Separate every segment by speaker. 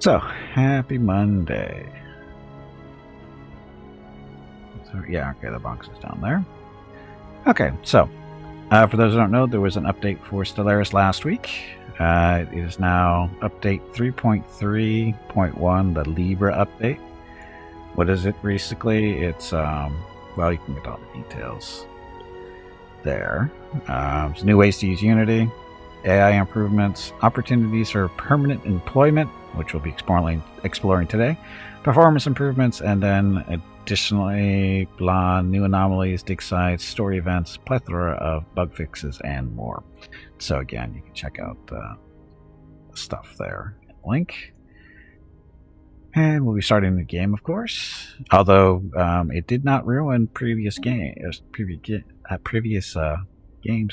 Speaker 1: So, happy Monday. So, yeah, okay, the box is down there. Okay, so, for those who don't know, there was an update for Stellaris last week. It is now update 3.3.1, the Libra update. What is it, basically? It's, well, you can get all the details there. There's new ways to use Unity, AI improvements, opportunities for permanent employment, which we'll be exploring today, performance improvements, and then additionally, new anomalies, dig sites, story events, plethora of bug fixes, and more. So again, you can check out the stuff there. Link. And we'll be starting the game, of course. Although it did not ruin previous games, it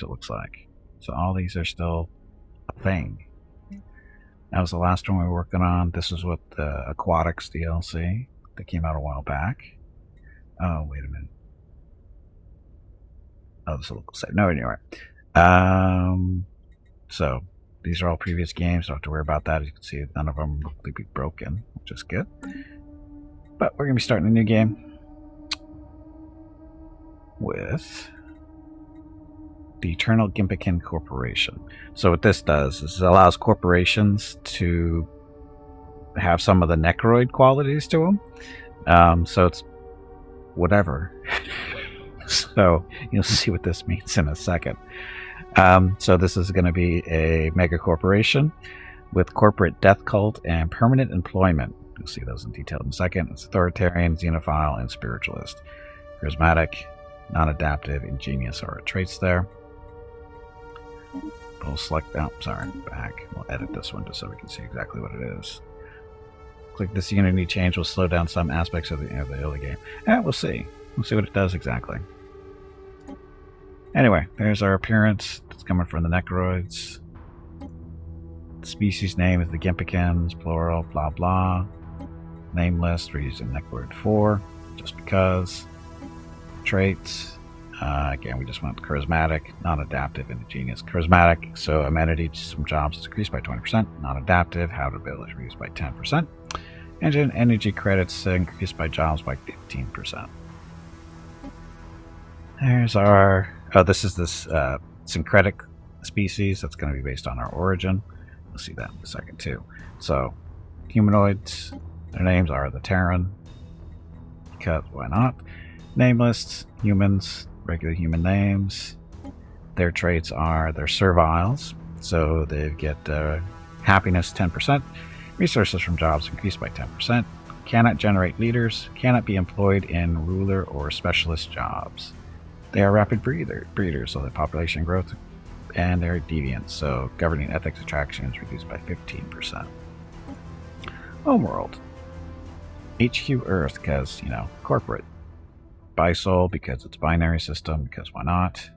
Speaker 1: looks like. So all these are still a thing. That was the last one we were working on. This is what the Aquatics DLC that came out a while back. Oh, wait a minute. Oh, this is a local site. No, anyway. So these are all previous games. Don't have to worry about that. As you can see, none of them look to be broken, which is good. But we're going to be starting a new game with the Eternal Gimpican Corporation. So what this does is it allows corporations to have some of the Necroid qualities to them. So it's whatever. So you'll see what this means in a second. So this is going to be a mega corporation with corporate death cult and permanent employment. You'll see those in detail in a second. It's authoritarian, xenophile, and spiritualist. Charismatic, non-adaptive, ingenious are traits there. We'll select, back. We'll edit this one just so we can see exactly what it is. Click this Unity change will slow down some aspects of the early game. We'll see. We'll see what it does exactly. Anyway, there's our appearance. It's coming from the Necroids. The species name is the Gimpicans, plural, blah blah. Name list, we're using Necroid 4, just because. Traits. Again, we just want charismatic, non-adaptive, and ingenious. Charismatic, so amenity to some jobs is increased by 20%. Non-adaptive, habitability is reduced by 10%. Engine energy credits increased by jobs by 15%. There's our... Oh, this is this syncretic species that's going to be based on our origin. We'll see that in a second, too. So, humanoids, their names are the Terran, because why not? Name lists, humans, regular human names. Their traits are they're serviles, so they get happiness 10%, resources from jobs increased by 10%, cannot generate leaders, cannot be employed in ruler or specialist jobs. They are rapid breeders, so their population growth, and they're deviant, so governing ethics attraction is reduced by 15%. Homeworld. HQ Earth, because, corporate. Bisol, because it's binary system, because why not?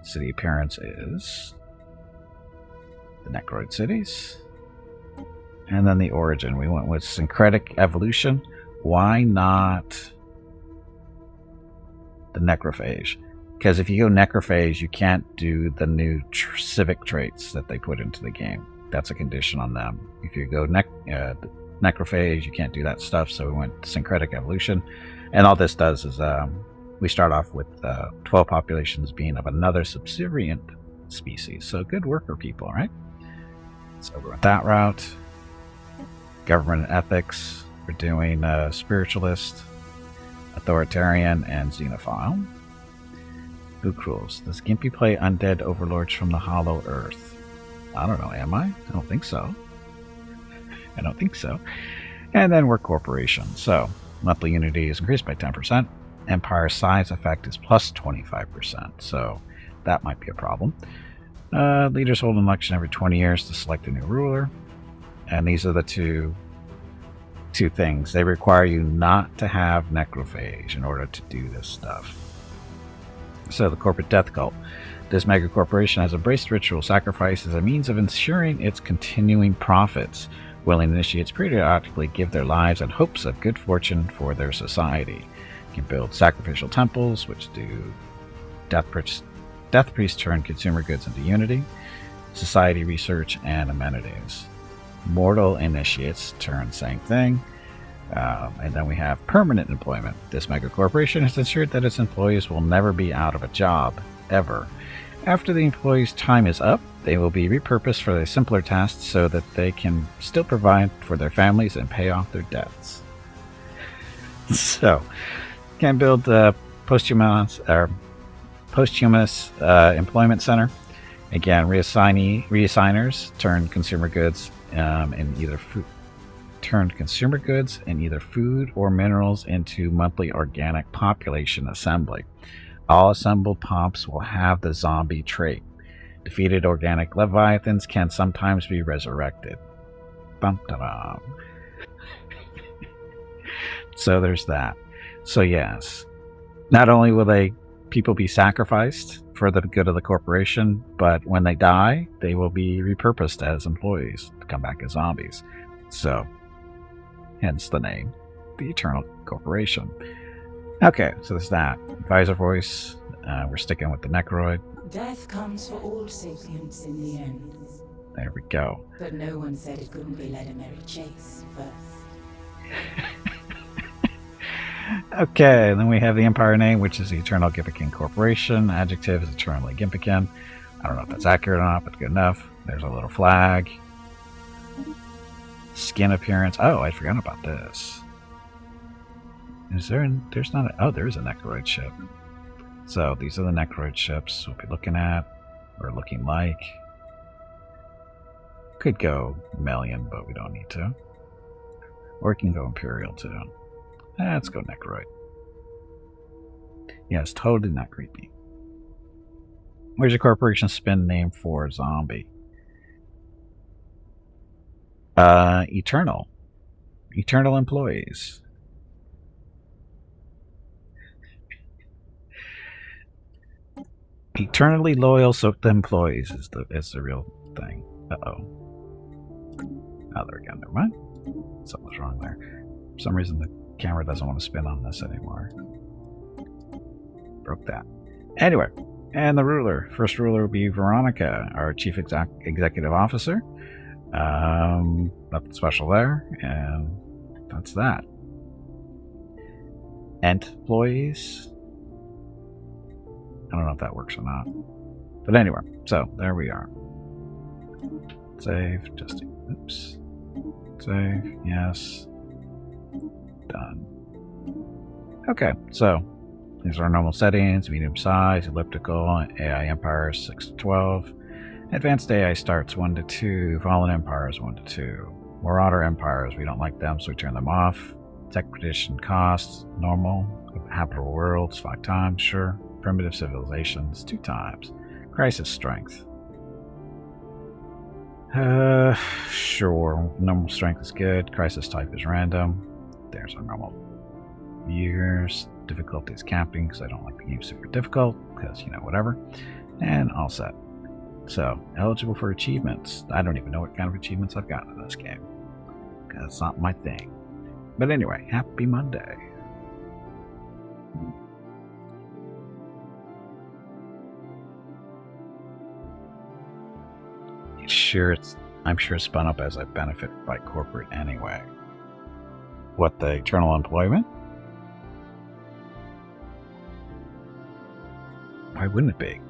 Speaker 1: City appearance is the Necroid cities. And then the origin, we went with syncretic evolution. Why not the necrophage? Because if you go necrophage, you can't do the new civic traits that they put into the game. That's a condition on them. If you go necrophage, you can't do that stuff, so we went syncretic evolution. And all this does is we start off with 12 populations being of another subservient species. So good worker people, right? So we're with that route. Government and ethics. We're doing spiritualist, authoritarian, and xenophile. Book rules. Does Gimpy play undead overlords from the hollow earth? I don't know, am I? I don't think so. I don't think so. And then we're corporation. So monthly unity is increased by 10%. Empire size effect is plus 25%. So that might be a problem. Leaders hold an election every 20 years to select a new ruler. And these are the two things. They require you not to have necrophage in order to do this stuff. So the corporate death cult. This mega corporation has embraced ritual sacrifice as a means of ensuring its continuing profits. Willing initiates periodically give their lives in hopes of good fortune for their society. You can build sacrificial temples, which do death priest turn consumer goods into unity, society research, and amenities. Mortal initiates turn same thing. And then we have permanent employment. This mega corporation has ensured that its employees will never be out of a job, ever. After the employee's time is up, they will be repurposed for a simpler task so that they can still provide for their families and pay off their debts. So, can build posthumous employment center. Again, reassigners turn consumer goods in either food or minerals into monthly organic population assembly. All assembled pops will have the zombie trait. Defeated organic leviathans can sometimes be resurrected. Dun, dun, dun. So there's that. So yes, not only will people be sacrificed for the good of the corporation, but when they die, they will be repurposed as employees to come back as zombies. So, hence the name, the Eternal Corporation. Okay, so there's that. Advisor voice. We're sticking with the Necroid.
Speaker 2: Death comes for all sapients in the end.
Speaker 1: There we go.
Speaker 2: But no one said it couldn't be led a merry chase first.
Speaker 1: Okay, then we have the Empire name, which is the Eternal Gimpican Corporation. Adjective is eternally Gimpican. I don't know if that's accurate or not, but good enough. There's a little flag. Skin appearance. Oh, I'd forgotten about this. Is there? There's not. There is a Necroid ship. So these are the Necroid ships we'll be looking at, or looking like. Could go Melian, but we don't need to. Or it can go Imperial too. Let's go Necroid. Yeah, it's totally not creepy. Where's your corporation spin name for zombie? Eternal. Eternal employees. Eternally loyal employees is the real thing. Uh-oh. Oh, there we go. Never mind. Something's wrong there. For some reason, the camera doesn't want to spin on this anymore. Broke that. Anyway, and the ruler. First ruler will be Veronica, our chief executive officer. Nothing special there, and that's that. Employees. I don't know if that works or not. But anyway, so there we are. Save, oops. Save, yes. Done. Okay, so these are our normal settings: medium size, elliptical, AI Empires 6 to 12. Advanced AI starts 1 to 2, Fallen Empires 1 to 2. Marauder Empires, we don't like them, so we turn them off. Tech prediction costs, normal. Habitable worlds, 5 times, sure. Primitive civilizations, 2 times. Crisis strength. Sure. Normal strength is good. Crisis type is random. There's our normal years. Difficulty is camping because I don't like the game super difficult because, whatever. And all set. So, eligible for achievements. I don't even know what kind of achievements I've gotten in this game because it's not my thing. But anyway, happy Monday. I'm sure it's spun up as a benefit by corporate anyway. What, the eternal employment? Why wouldn't it be?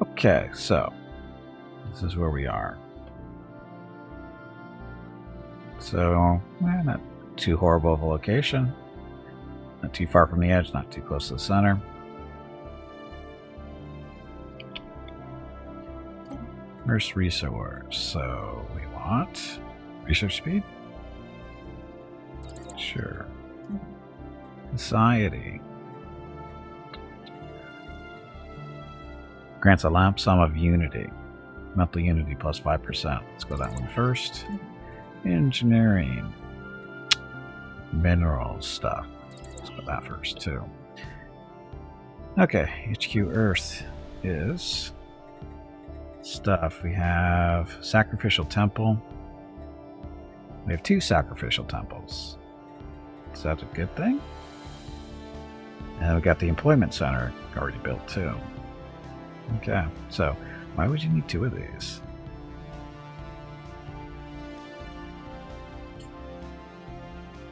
Speaker 1: Okay, so this is where we are. So, not too horrible of a location. Not too far from the edge, not too close to the center. Where's resource? So we want research speed? Sure. Society. Grants a lump sum of unity. Monthly unity plus 5%. Let's go that one first. Engineering. Minerals stuff. Let's go that first too. Okay, HQ Earth is stuff. We have Sacrificial Temple. We have 2 Sacrificial Temples. So that's a good thing. And we got the Employment Center already built too. Okay, so why would you need 2 of these?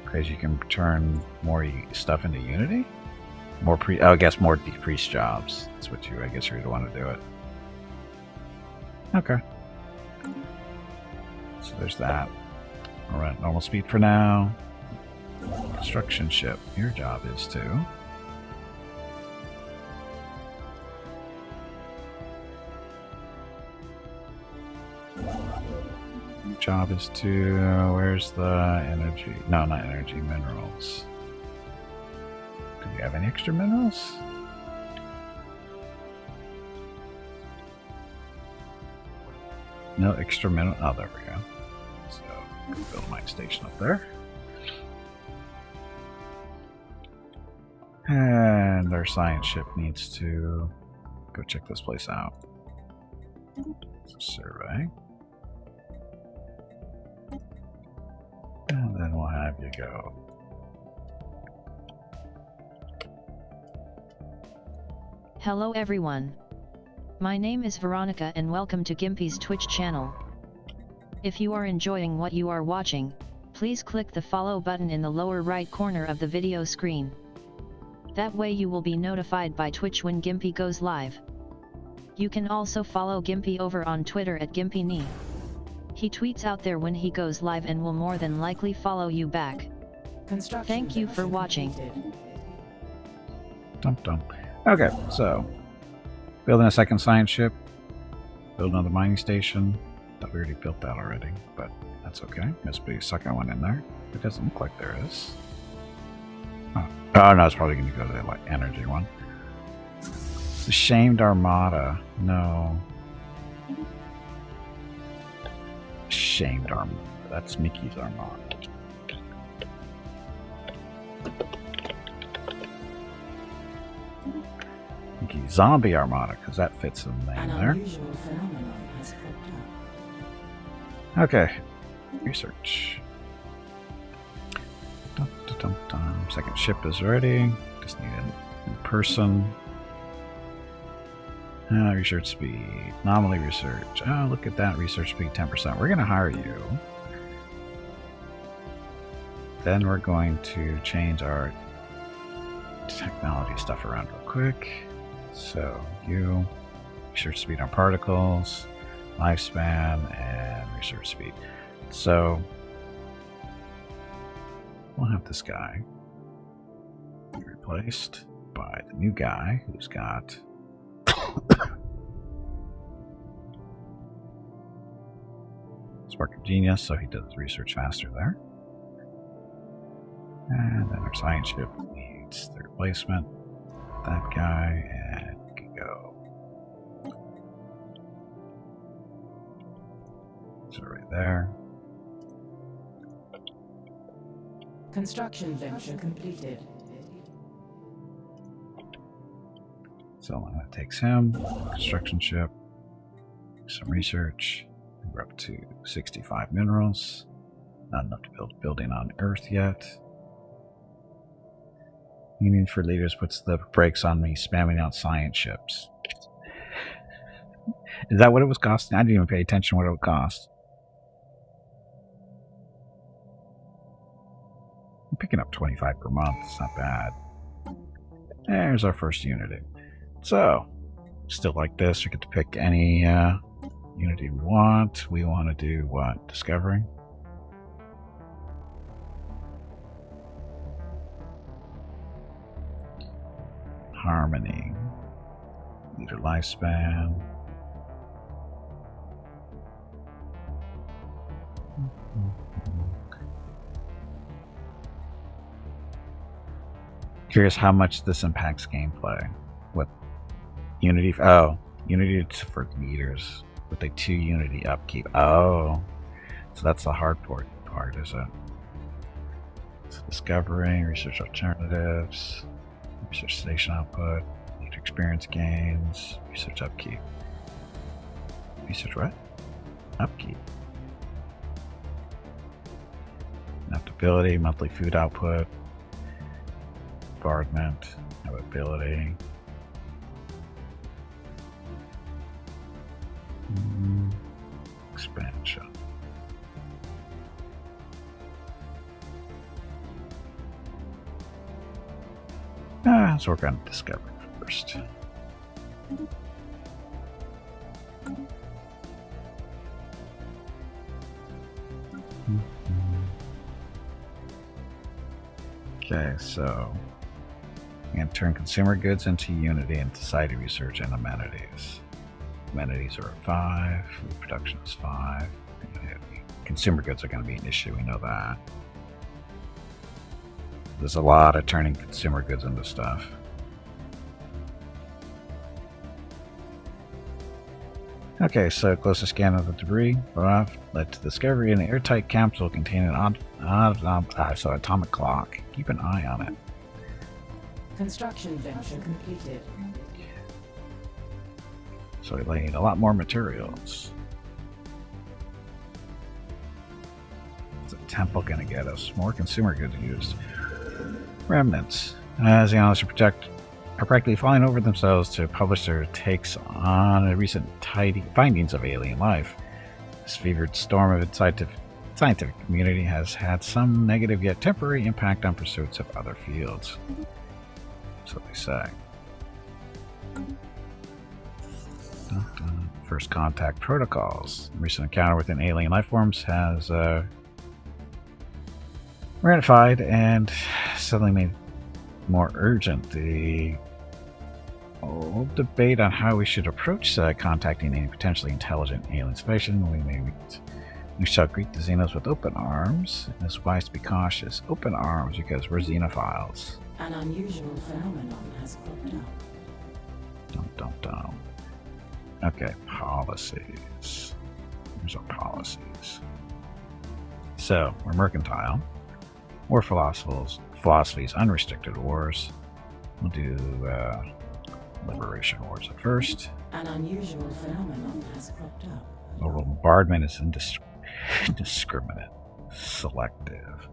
Speaker 1: Because you can turn more stuff into Unity? More I guess more decreased jobs. That's what I guess you'd want to do it. Okay. So there's that. We're at normal speed for now. Construction ship. Your job is to... Your job is to... Where's the energy? No, not energy. Minerals. Do we have any extra minerals? No extra mineral. Oh, there we go. So, build a mine station up there. And our science ship needs to go check this place out. Survey. And then we'll have you go.
Speaker 3: Hello everyone. My name is Veronica and welcome to Gimpi's Twitch channel. If you are enjoying what you are watching, please click the follow button in the lower right corner of the video screen. That way you will be notified by Twitch when Gimpy goes live. You can also follow Gimpy over on Twitter at GimpyKnee. He tweets out there when he goes live and will more than likely follow you back. Thank you for watching.
Speaker 1: Okay, so building a second science ship, build another mining station. Thought we already built that already, but that's okay. Must be a second one in there. It doesn't look like there is. Oh no, it's probably going to go to the energy one. The Shamed Armada. No. Shamed Armada. That's Mickey's Armada. Mickey Zombie Armada, because that fits in the name there.
Speaker 2: Unusual phenomenon has cropped up.
Speaker 1: Okay. Research. Second ship is ready. Just need it in person. Research speed. Anomaly research. Oh, look at that. Research speed 10%. We're going to hire you. Then we're going to change our technology stuff around real quick. So, you. Research speed on particles. Lifespan. And research speed. So, we'll have this guy be replaced by the new guy who's got Spark of Genius, so he does research faster there. And then our science ship needs the replacement. That guy, and we can go. So right there.
Speaker 2: Construction venture completed.
Speaker 1: So that takes him. Construction ship. Some research. We're up to 65 minerals. Not enough to build a building on Earth yet. Union for Leaders puts the brakes on me spamming out science ships. Is that what it was costing? I didn't even pay attention to what it would cost. I'm picking up 25 per month. It's not bad. There's our first Unity. So, still like this. We get to pick any Unity we want. We want to do what? Discovering? Harmony. Leader lifespan. Curious how much this impacts gameplay. What Unity? Oh, Unity for leaders with a 2 Unity upkeep. Oh, so that's the hard part, is it? So discovering, research alternatives, research station output, leader experience gains, research upkeep. Research what? Upkeep. Adaptability, monthly food output. Bombardment, ability. expansion. Let's work on discovery first. Okay, so I'm going to turn consumer goods into Unity and society research and amenities. Amenities are at 5, food production is 5. Consumer goods are going to be an issue, we know that. There's a lot of turning consumer goods into stuff. Okay, so closer scan of the debris led to the discovery in an airtight capsule containing an atomic clock. Keep an eye on it.
Speaker 2: Construction venture completed.
Speaker 1: So we need a lot more materials. What's a temple gonna get us? More consumer goods used. Remnants. As the analysts are practically falling over themselves to publish their takes on the recent findings of alien life. This fevered storm of the scientific community has had some negative yet temporary impact on pursuits of other fields. So they say. First contact protocols. Recent encounter with an alien life forms has ratified and suddenly made more urgent the old debate on how we should approach contacting any potentially intelligent alien species. We shall greet the Xenos with open arms. It's wise to be cautious. Open arms because we're xenophiles.
Speaker 2: An unusual phenomenon has cropped up.
Speaker 1: Dum. Okay, policies. Here's our policies. So, we're mercantile. War philosophies, unrestricted wars. We'll do liberation wars at first.
Speaker 2: An unusual phenomenon has cropped up.
Speaker 1: Overall bombardment is indiscriminate. Selective.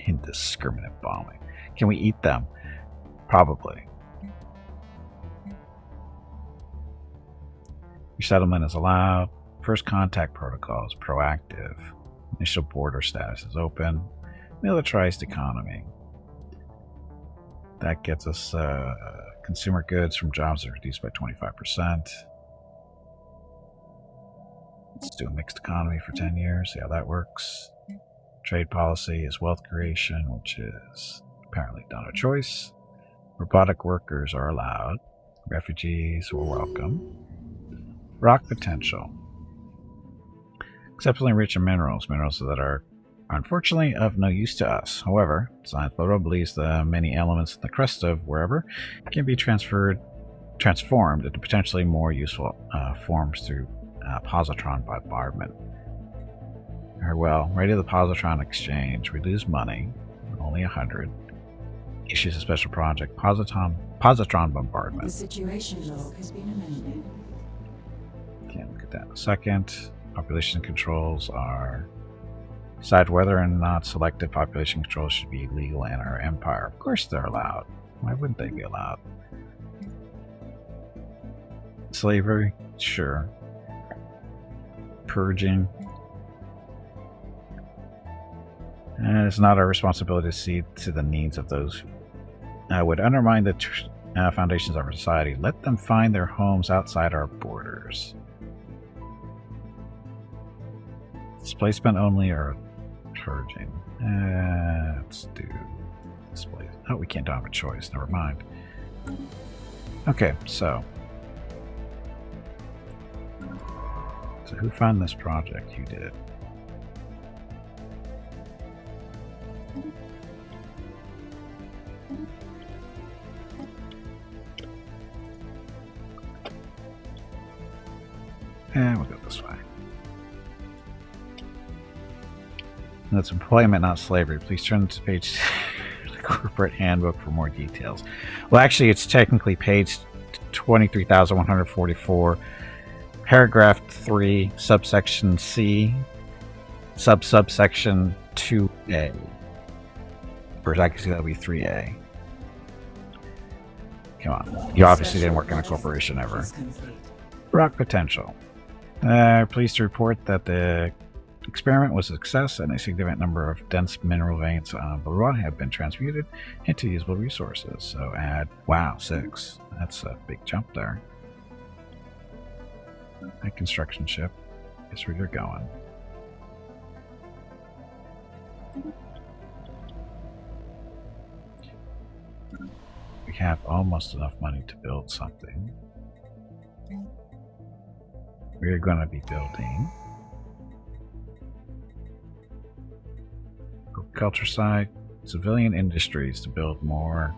Speaker 1: Indiscriminate bombing. Can we eat them? Probably. Resettlement is allowed. First contact protocol is proactive. Initial border status is open. Militarized economy. That gets us consumer goods from jobs are reduced by 25%. Let's do a mixed economy for 10 years, see how that works. Trade policy is wealth creation, which is apparently not a choice. Robotic workers are allowed. Refugees are welcome. Rock potential. Exceptionally rich in minerals that are unfortunately of no use to us. However, science photo believes the many elements in the crust of wherever can be transformed into potentially more useful forms through positron bombardment. Very well, ready to the positron exchange. We lose money, only 100. Issues a special project, positron bombardment.
Speaker 2: The situation log has been amended.
Speaker 1: Can't look at that in a second. Population controls are decide whether or not selected population controls should be legal in our empire. Of course they're allowed. Why wouldn't they be allowed? Slavery? Sure. Purging. And it's not our responsibility to see to the needs of those who would undermine the foundations of our society. Let them find their homes outside our borders. Displacement only or purging? Let's do display. Oh, we can't have a choice. Never mind. Okay, so who found this project? You did. And we'll go this way. That's employment, not slavery. Please turn to page the corporate handbook for more details. Well, actually, it's technically page 23,144, paragraph 3, subsection C, subsection 2A. Or actually, that'll be 3A. Come on. You obviously didn't work in a corporation ever. Rock potential. Pleased to report that the experiment was a success and a significant number of dense mineral veins on Varroa have been transmuted into usable resources. So add, wow, 6. That's a big jump there. A construction ship is where you're going. We have almost enough money to build something. We're going to be building agriculture side, civilian industries to build more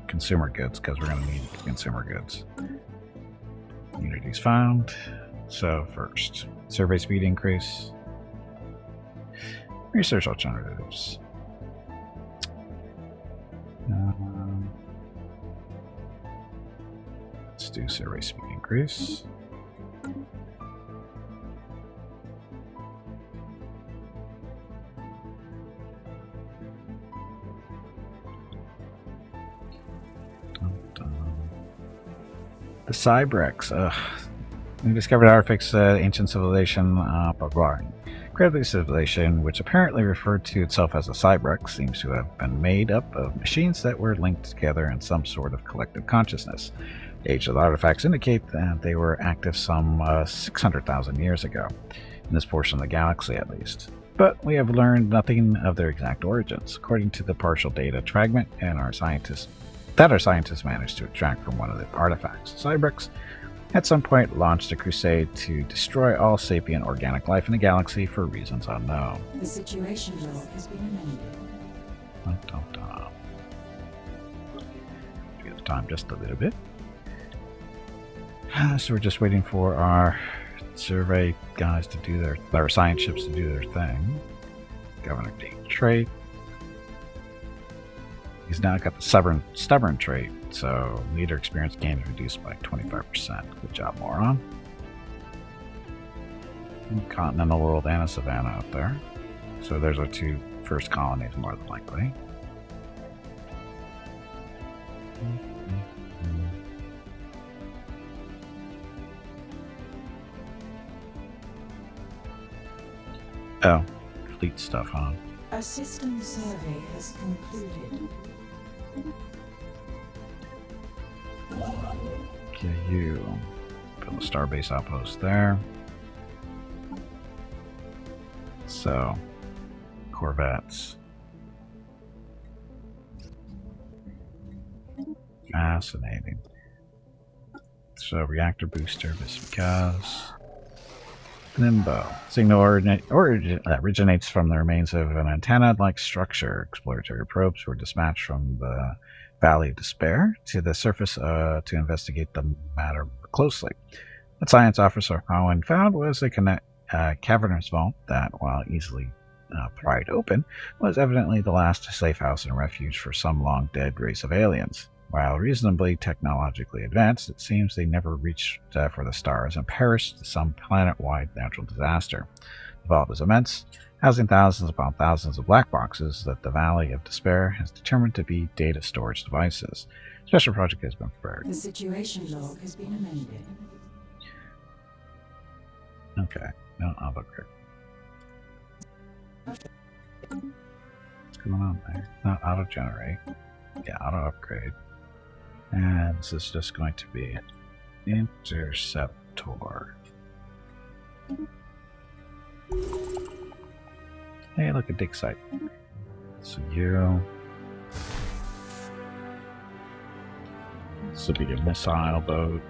Speaker 1: consumer goods because we're going to need consumer goods. Communities found. So first, survey speed increase. Research alternatives. Let's do survey speed increase. The Cybrex. We discovered artifacts, ancient civilization, barbarian. Incredibly civilization, which apparently referred to itself as a Cybrex, seems to have been made up of machines that were linked together in some sort of collective consciousness. The age of the artifacts indicate that they were active some 600,000 years ago, in this portion of the galaxy at least. But we have learned nothing of their exact origins, according to the partial data fragment and our scientists managed to extract from one of the artifacts. Cybrex at some point launched a crusade to destroy all sapient organic life in the galaxy for reasons unknown.
Speaker 2: The situation log has been amended.
Speaker 1: Give the time just a little bit. So we're just waiting for our survey guys to do our science ships to do their thing. Governor Dean trait. He's now got the stubborn trait, so leader experience gain is reduced by 25%. Good job, moron. Continental world and a savannah out there. So there's our 2 first colonies, more than likely. Oh, fleet stuff, huh?
Speaker 2: A system survey has concluded.
Speaker 1: Okay, you build a starbase outpost there. So, corvettes. Fascinating. So, reactor booster, just because. Limbo. Signal originates from the remains of an antenna-like structure. Exploratory probes were dispatched from the Valley of Despair to the surface to investigate the matter more closely. What science officer Owen found was a cavernous vault that, while easily pried open, was evidently the last safe house and refuge for some long-dead race of aliens. While reasonably technologically advanced, it seems they never reached for the stars and perished in some planet-wide natural disaster. The vault is immense, housing thousands upon thousands of black boxes that the Valley of Despair has determined to be data storage devices. A special project has been prepared.
Speaker 2: The situation log has been amended.
Speaker 1: Okay, no, I'll upgrade. What's going on there? Not auto-generate. Yeah, auto-upgrade. And this is just going to be Interceptor. Hey, look, a dig site. So you... This will be a missile boat.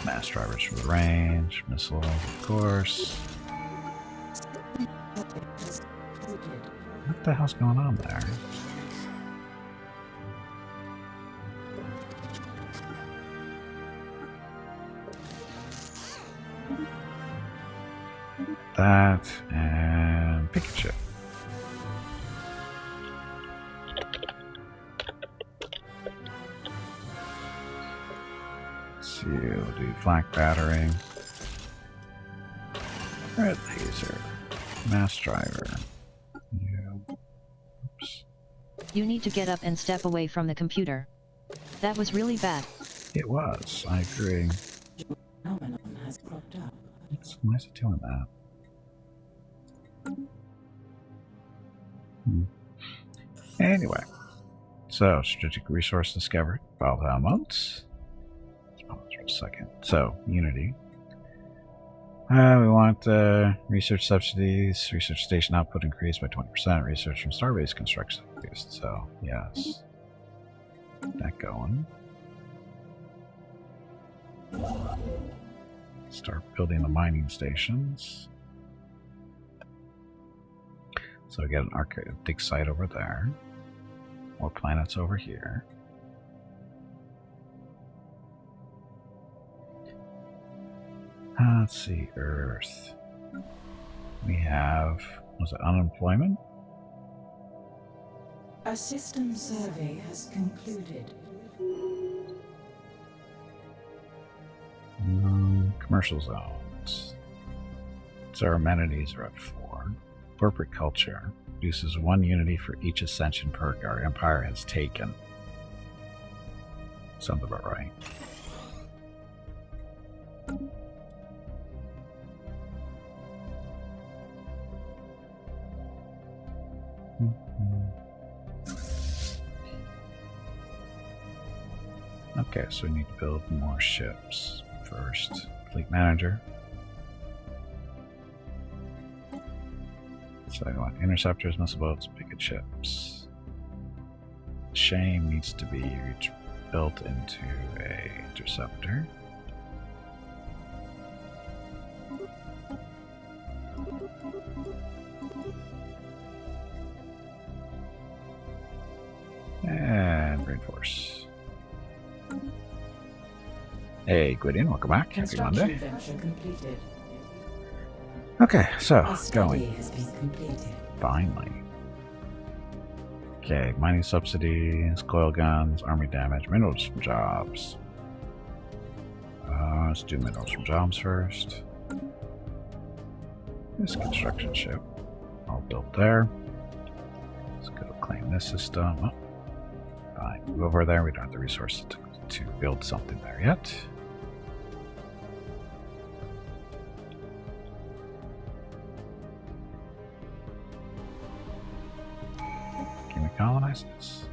Speaker 1: Mass drivers for the range. Missile, of course. What the hell's going on there? That and Pikachu. Let's see, we'll do flak battery. Red laser. Mass driver.
Speaker 3: You need to get up and step away from the computer. That was really bad.
Speaker 1: It was. I agree.
Speaker 2: Phenomenon has cropped up.
Speaker 1: Why is it doing that? Anyway, so strategic resource discovered. Volatile amounts. Let's pause for a second. So Unity. We want research subsidies. Research station output increased by 20%. Research from Starbase construction increased. So yes, that going. Start building the mining stations. So we get an dig site over there. More planets over here. Let's see, Earth. We have, was it unemployment?
Speaker 2: A system survey has concluded.
Speaker 1: Commercial zones. So our amenities are at 4. Corporate culture produces 1 unity for each ascension perk our empire has taken. Sounds about right. Okay, so we need to build more ships first. Fleet manager. So I want interceptors, missile boats, picket ships. Shame needs to be built into a interceptor. And reinforce. Hey, Gwydion, welcome back. Happy Monday.
Speaker 2: Venture completed.
Speaker 1: Okay, so
Speaker 2: A study
Speaker 1: going.
Speaker 2: has been completed.
Speaker 1: Finally. Okay, mining subsidies, coil guns, army damage, minerals from jobs. Let's do minerals from jobs first. This construction ship, all built there. Let's go claim this system. Oh, fine, move over there. We don't have the resources to build something there yet. Can we colonize this?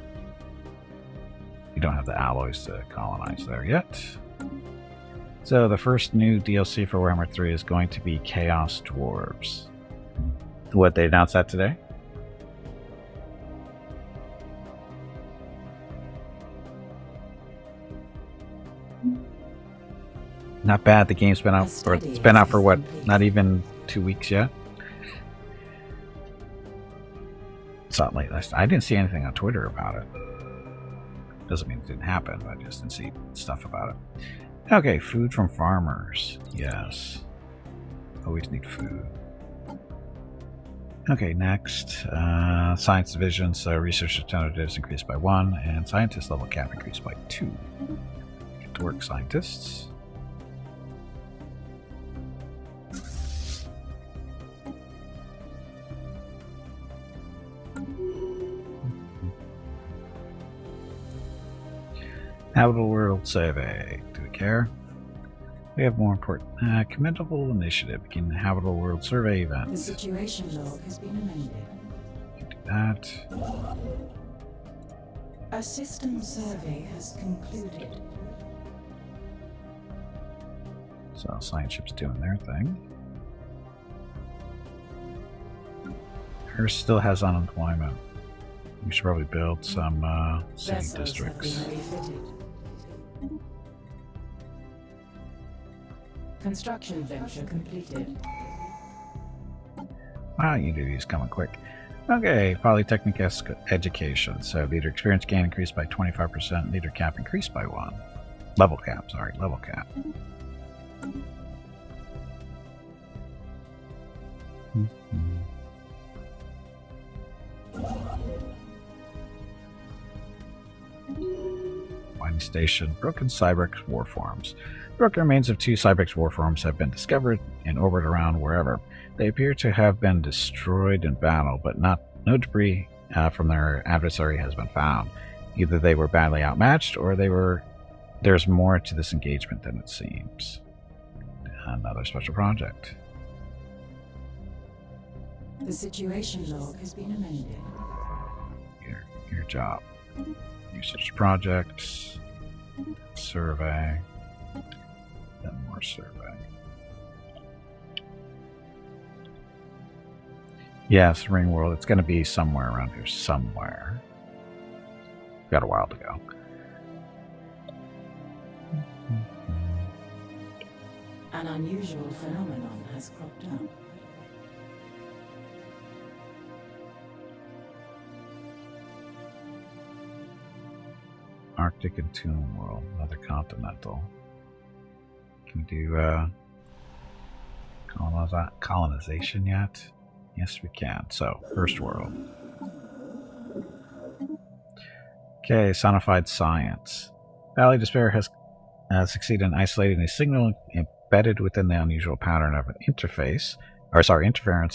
Speaker 1: You don't have the alloys to colonize there yet. So the first new DLC for Warhammer 3 is going to be Chaos Dwarves. What, they announced that today? Not bad. The game's been out for, it's been out for what? Not even 2 weeks yet. It's not late. I didn't see anything on Twitter about it. Doesn't mean it didn't happen, but I just didn't see stuff about it. Okay, food from farmers. Yes. Always need food. Okay, next. Science division. So research alternatives increased by 1, and scientist level cap increased by 2. Get to work, scientists. Habitable World Survey. Do we care? We have more important. Commendable initiative. Begin the Habitable World Survey event.
Speaker 2: The situation log has been amended.
Speaker 1: We can do that.
Speaker 2: A system survey has concluded.
Speaker 1: So science ship's doing their thing. Hers still has unemployment. We should probably build some city
Speaker 2: Vessels
Speaker 1: districts.
Speaker 2: have been refitted. Construction venture completed.
Speaker 1: Wow, Unity's coming quick. Okay, Polytechnic Education. So leader experience gain increased by 25%. Leader cap increased by 1. Level cap, sorry, level cap. Mining station. Broken Cyberx warforms. Broken remains of 2 Cyberx warforms have been discovered and orbit around wherever. They appear to have been destroyed in battle, but no debris from their adversary has been found. Either they were badly outmatched, or they there's more to this engagement than it seems. Another special project.
Speaker 2: The situation log has been amended.
Speaker 1: Your job. Research projects. Survey. Then more survey. Yes, Ring World. It's going to be somewhere around here. Somewhere. Got a while to go.
Speaker 2: An unusual phenomenon has cropped up.
Speaker 1: Arctic and Tomb World, another continental. Can we do colonization yet? Yes, we can. So, first world. Okay, sonified science. Valley Despair has succeeded in isolating a signal embedded within the unusual pattern of an interference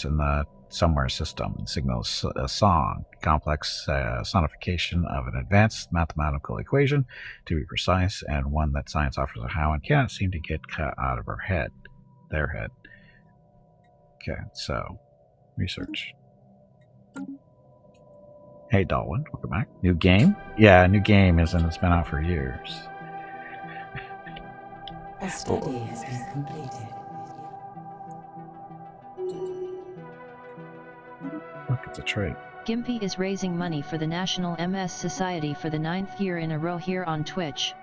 Speaker 1: in the somewhere system. The signal is a song, complex sonification of an advanced mathematical equation, to be precise, and one that science offers a how and cannot seem to get cut out of their head. Okay, so research. Hey, Dalwin, welcome back. New game? Yeah, new game it's been out for years.
Speaker 2: A study has been completed.
Speaker 1: Look, it's a trait.
Speaker 3: Gimpy is raising money for the National MS Society for the 9th year in a row here on Twitch.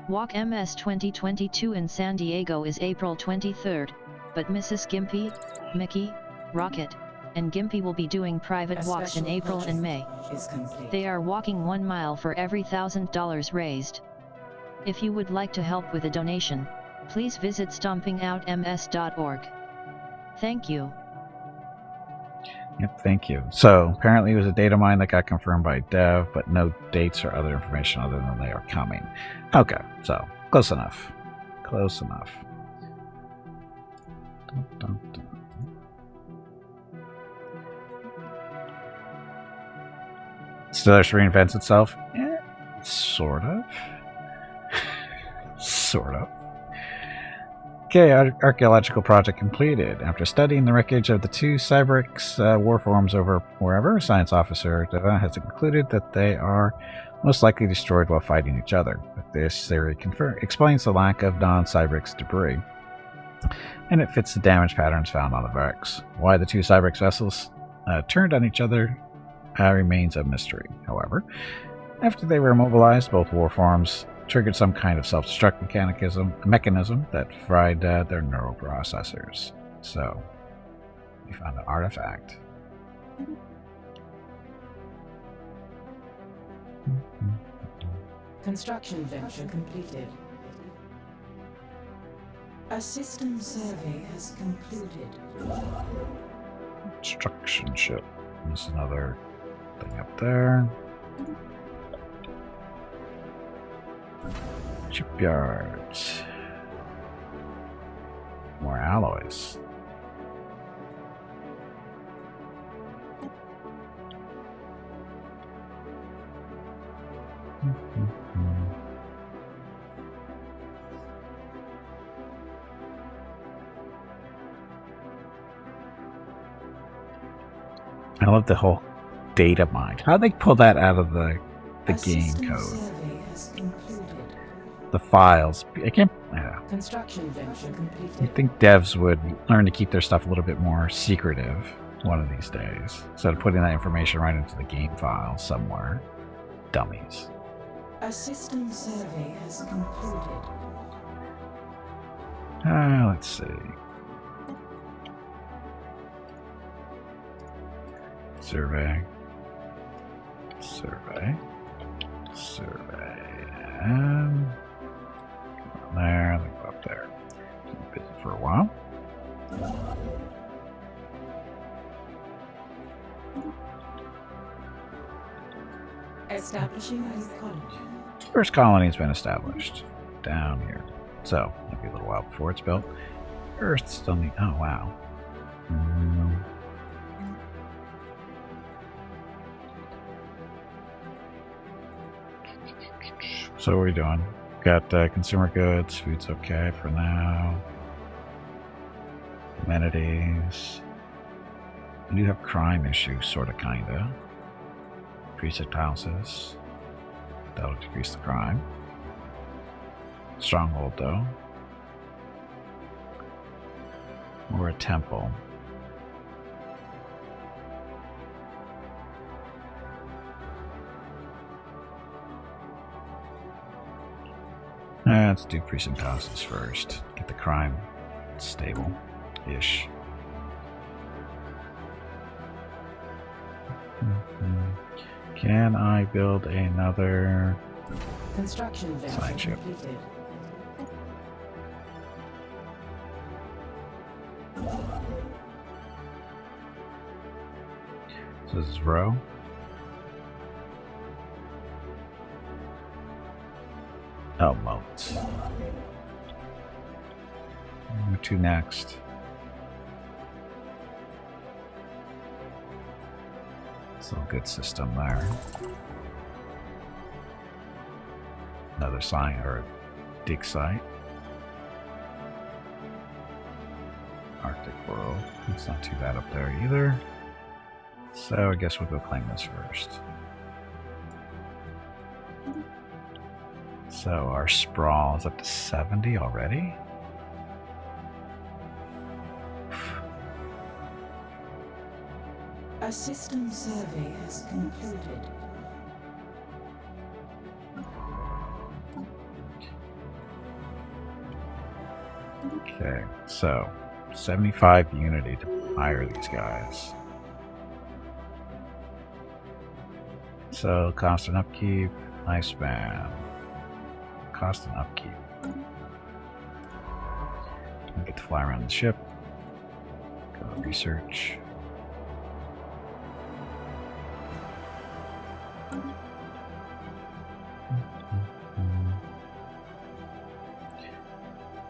Speaker 3: Walk MS 2022 in San Diego is April 23rd, but Mrs. Gimpy, Mickey, Rocket, and Gimpy will be doing private walks in April and May. They are walking 1 mile for every $1,000 raised. If you would like to help with a donation, please visit stompingoutms.org. Thank you.
Speaker 1: Yep, thank you. So, apparently it was a data mine that got confirmed by Dev, but no dates or other information other than they are coming. Okay, so, close enough. Close enough. Dun, dun, dun. Stellaris reinvents itself? Sort of. Sort of. Okay, archaeological project completed. After studying the wreckage of the two Cybrix warforms over wherever, Science Officer Deva has concluded that they are most likely destroyed while fighting each other. This theory explains the lack of non-Cybrix debris, and it fits the damage patterns found on the wrecks. Why the two Cybrix vessels turned on each other remains a mystery, however. After they were immobilized, both warforms triggered some kind of self-destruct mechanism that fried their neural processors. So, we found an artifact.
Speaker 2: Construction venture completed. A system survey has concluded.
Speaker 1: Construction ship. There's another thing up there. Shipyards. More alloys. I love the whole data mine. How'd they pull that out of the game code? The files. I can't. Yeah.
Speaker 2: Construction venture completed.
Speaker 1: I think devs would learn to keep their stuff a little bit more secretive one of these days, instead of putting that information right into the game file somewhere. Dummies.
Speaker 2: A system survey has concluded.
Speaker 1: Let's see. Survey. Survey. Survey. And there, then go up there. Keep busy for a while.
Speaker 2: Establishing a colony.
Speaker 1: First colony has been established down here. So, maybe a little while before it's built. Earth still need. Oh, wow. So, what are we doing? Got consumer goods. Food's okay for now. Amenities. We do have crime issues, sorta, kinda. Precinct houses. That'll decrease the crime. Stronghold, though. Or a temple. Let's do precinct houses first. Get the crime stable-ish. Can I build another
Speaker 2: Construction venture
Speaker 1: side ship?
Speaker 2: completed.
Speaker 1: So this is row. Oh, moats. Where to next? It's a good system there. Another sign or dig site. Arctic world. It's not too bad up there either. So I guess we'll go claim this first. So our sprawl is up to 70 already.
Speaker 2: A system survey has concluded.
Speaker 1: Okay, so 75 unity to hire these guys. So cost and upkeep, lifespan. Cost and upkeep. I get to fly around the ship. Go research.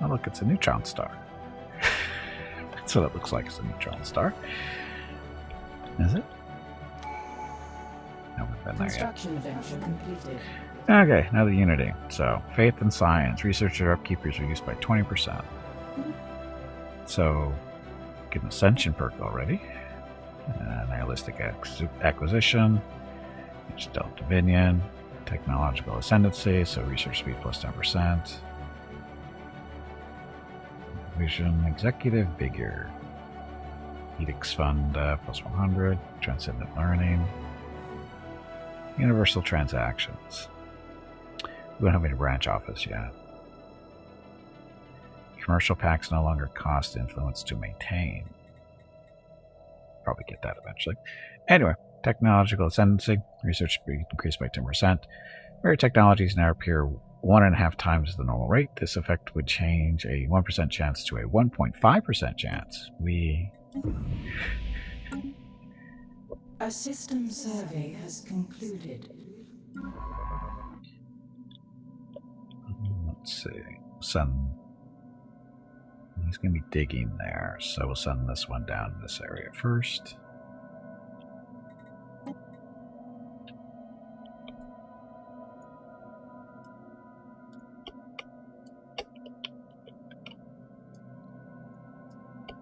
Speaker 1: Oh look, it's a neutron star. That's what it looks like, it's a neutron star. Is it? No, we've been there yet.
Speaker 2: Construction venture completed.
Speaker 1: Okay, another unity. So, faith and science. Researcher upkeep is reduced by 20%. So, get an ascension perk already. Nihilistic acquisition. Stealth dominion. Technological ascendancy. So, research speed plus 10%. Vision executive vigor. Edicts fund plus 100. Transcendent learning. Universal transactions. We don't have any branch office yet. Commercial packs no longer cost influence to maintain. Probably get that eventually. Anyway, technological ascendancy. Research speed increased by 10%. Rare technologies now appear 1.5 times the normal rate. This effect would change a 1% chance to a 1.5% chance.
Speaker 2: A system survey has concluded.
Speaker 1: Let's see. He's going to be digging there, so we'll send this one down to this area first.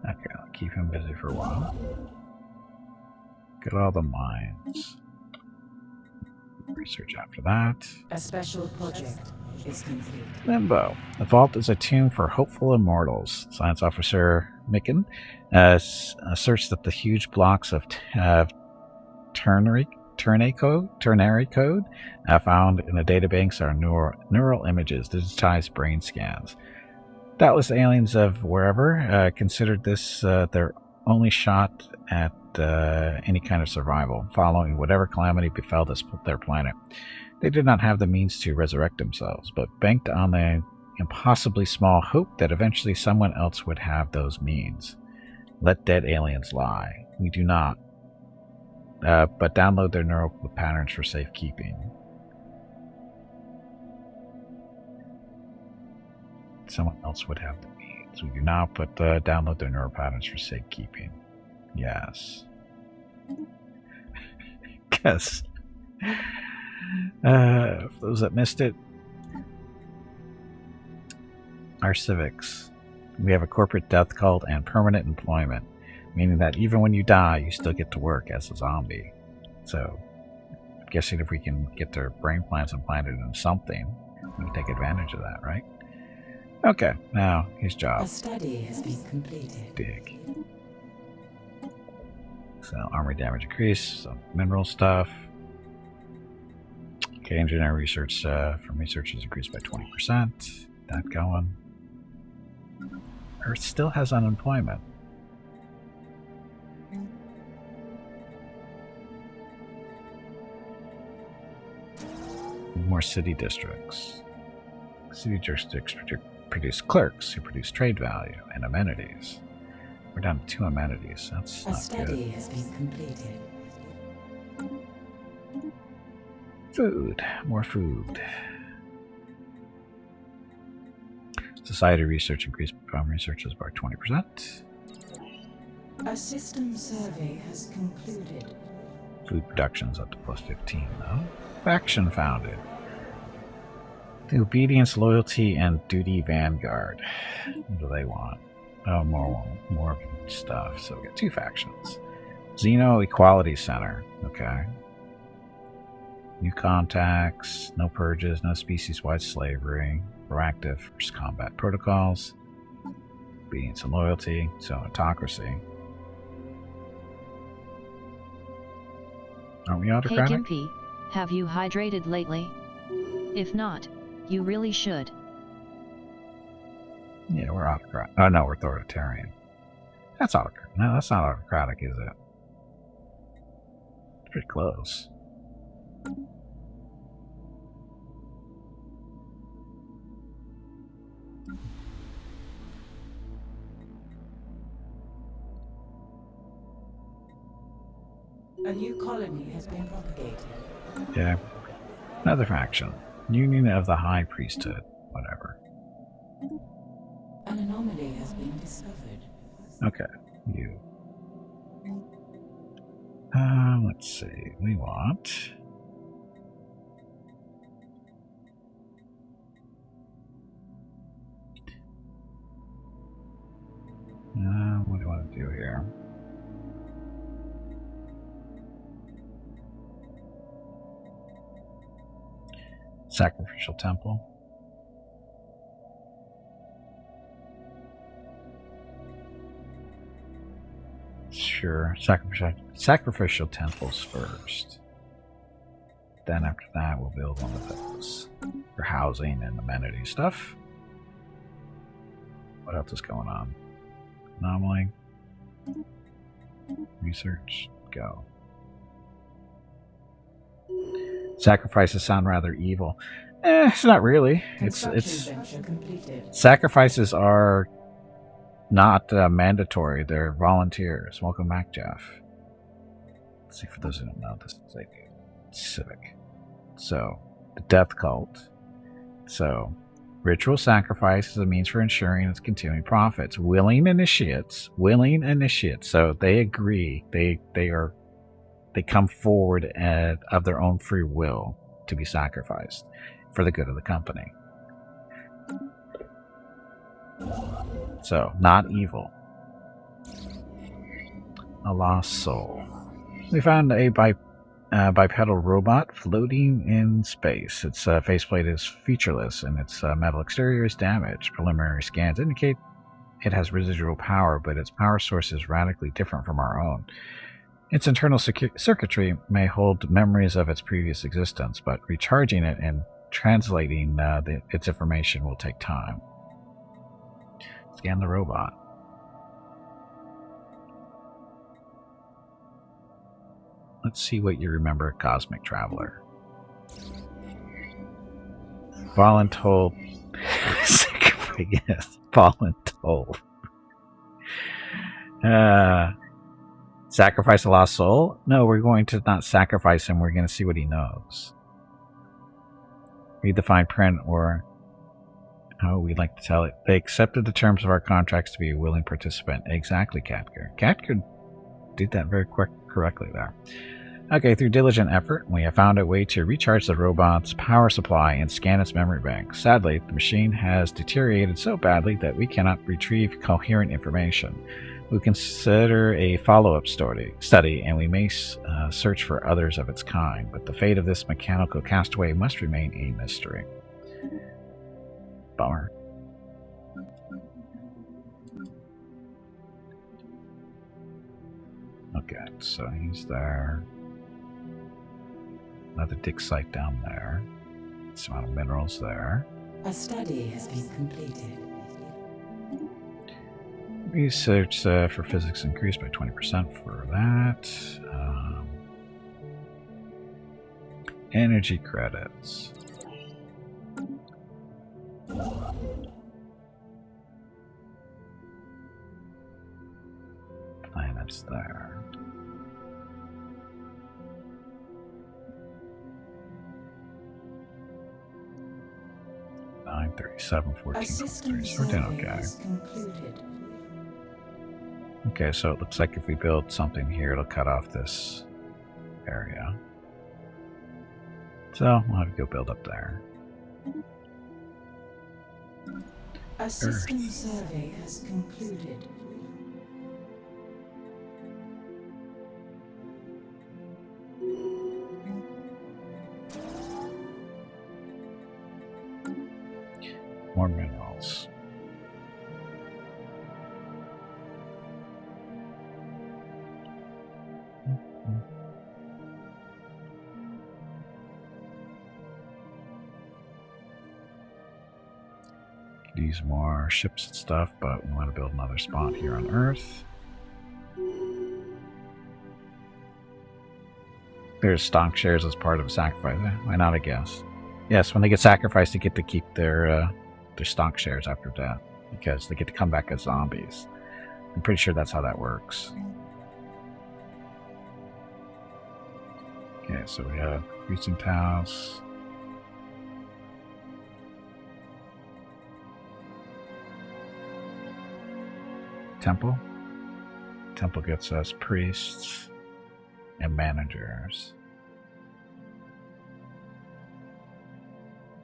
Speaker 1: Okay, I'll keep him busy for a while. Get all the mines. Research after that.
Speaker 2: A special project is complete.
Speaker 1: Limbo. The vault is a tomb for hopeful immortals. Science officer Micken asserts that the huge blocks of ternary code found in the databanks are neural images, digitized brain scans. Doubtless aliens of wherever considered this their only shot at any kind of survival, following whatever calamity befell their planet. They did not have the means to resurrect themselves, but banked on the impossibly small hope that eventually someone else would have those means. Let dead aliens lie. We do not. But download their neural patterns for safekeeping. Someone else would have the means. We do not, but download their neural patterns for safekeeping. Yes. Because for those that missed it, our civics. We have a corporate death cult and permanent employment, meaning that even when you die, you still get to work as a zombie. So, I'm guessing if we can get their brain plants implanted in something, we can take advantage of that, right? Okay, now his job.
Speaker 2: A study has been completed.
Speaker 1: Dig. So, armory damage increase, some mineral stuff. Okay, engineering research from research is increased by 20%. That going. Earth still has unemployment. More city districts. City districts produce clerks who produce trade value and amenities. We're down to 2 amenities. That's
Speaker 2: A
Speaker 1: not
Speaker 2: study
Speaker 1: good.
Speaker 2: has been completed.
Speaker 1: Food. More food. Society research increased from researchers by 20%.
Speaker 2: A system survey has concluded.
Speaker 1: Food production's up to plus 15 though. Faction founded. The Obedience, Loyalty, and Duty Vanguard. What do they want? Oh, more stuff. So we got 2 factions. Xeno Equality Center. Okay. New contacts, no purges, no species-wide slavery, proactive first combat protocols, obedience and loyalty, so autocracy. Aren't we
Speaker 3: Hey
Speaker 1: autocratic?
Speaker 3: Gimpy, have you hydrated lately? If not, you really should.
Speaker 1: Yeah, we're autocratic. Oh no, we're authoritarian. That's autocratic. No, that's not autocratic, is it? It's pretty close.
Speaker 2: A new colony has been propagated.
Speaker 1: Yeah. Another faction. Union of the High Priesthood. Whatever.
Speaker 2: An anomaly has been discovered.
Speaker 1: Okay. You. Let's see. We want... what do I want to do here? Sacrificial temple. Sure, sacrificial temples first. Then after that, we'll build one of those for housing and amenity stuff. What else is going on? Anomaly. Research. Go. Sacrifices sound rather evil. It's not really. It's
Speaker 2: Construction venture completed.
Speaker 1: sacrifices are not mandatory. They're volunteers. Welcome back, Jeff. Let's see, for those who don't know, this is a civic. So, the death cult. So, ritual sacrifice is a means for ensuring its continuing profits. Willing initiates. So they agree. They come forward of their own free will to be sacrificed for the good of the company. So, not evil. A lost soul. We found a bipedal robot floating in space. Its faceplate is featureless and its metal exterior is damaged. Preliminary scans indicate it has residual power, but its power source is radically different from our own. Its internal circuitry may hold memories of its previous existence, but recharging it and translating its information will take time. Scan the robot. Let's see what you remember, Cosmic Traveler. Voluntold. Yes, voluntold. Sacrifice a lost soul? No, we're going to not sacrifice him. We're going to see what he knows. Read the fine print, or how we'd like to tell it. They accepted the terms of our contracts to be a willing participant. Exactly, Catker. Catker did that very correctly there. Okay, through diligent effort, we have found a way to recharge the robot's power supply and scan its memory bank. Sadly, the machine has deteriorated so badly that we cannot retrieve coherent information. We consider a follow-up study, and we may search for others of its kind, but the fate of this mechanical castaway must remain a mystery. Bummer. Okay, so he's there. Another dig site down there. Some amount of minerals there.
Speaker 2: A study has been completed.
Speaker 1: Research for physics increased by 20% for that. Energy credits. Planets there. $937, $14, so we're doing okay. Okay, so it looks like if we build something here, it'll cut off this area. So we'll have to go build up there.
Speaker 2: A system survey has concluded.
Speaker 1: More minerals. Could use more ships and stuff, but we want to build another spot here on Earth. There's stock shares as part of a sacrifice. Why not, I guess. Yes, when they get sacrificed, they get to keep their stock shares after death, because they get to come back as zombies. I'm pretty sure that's how that works. Okay, so we have Precinct House. Temple. Temple gets us priests and managers.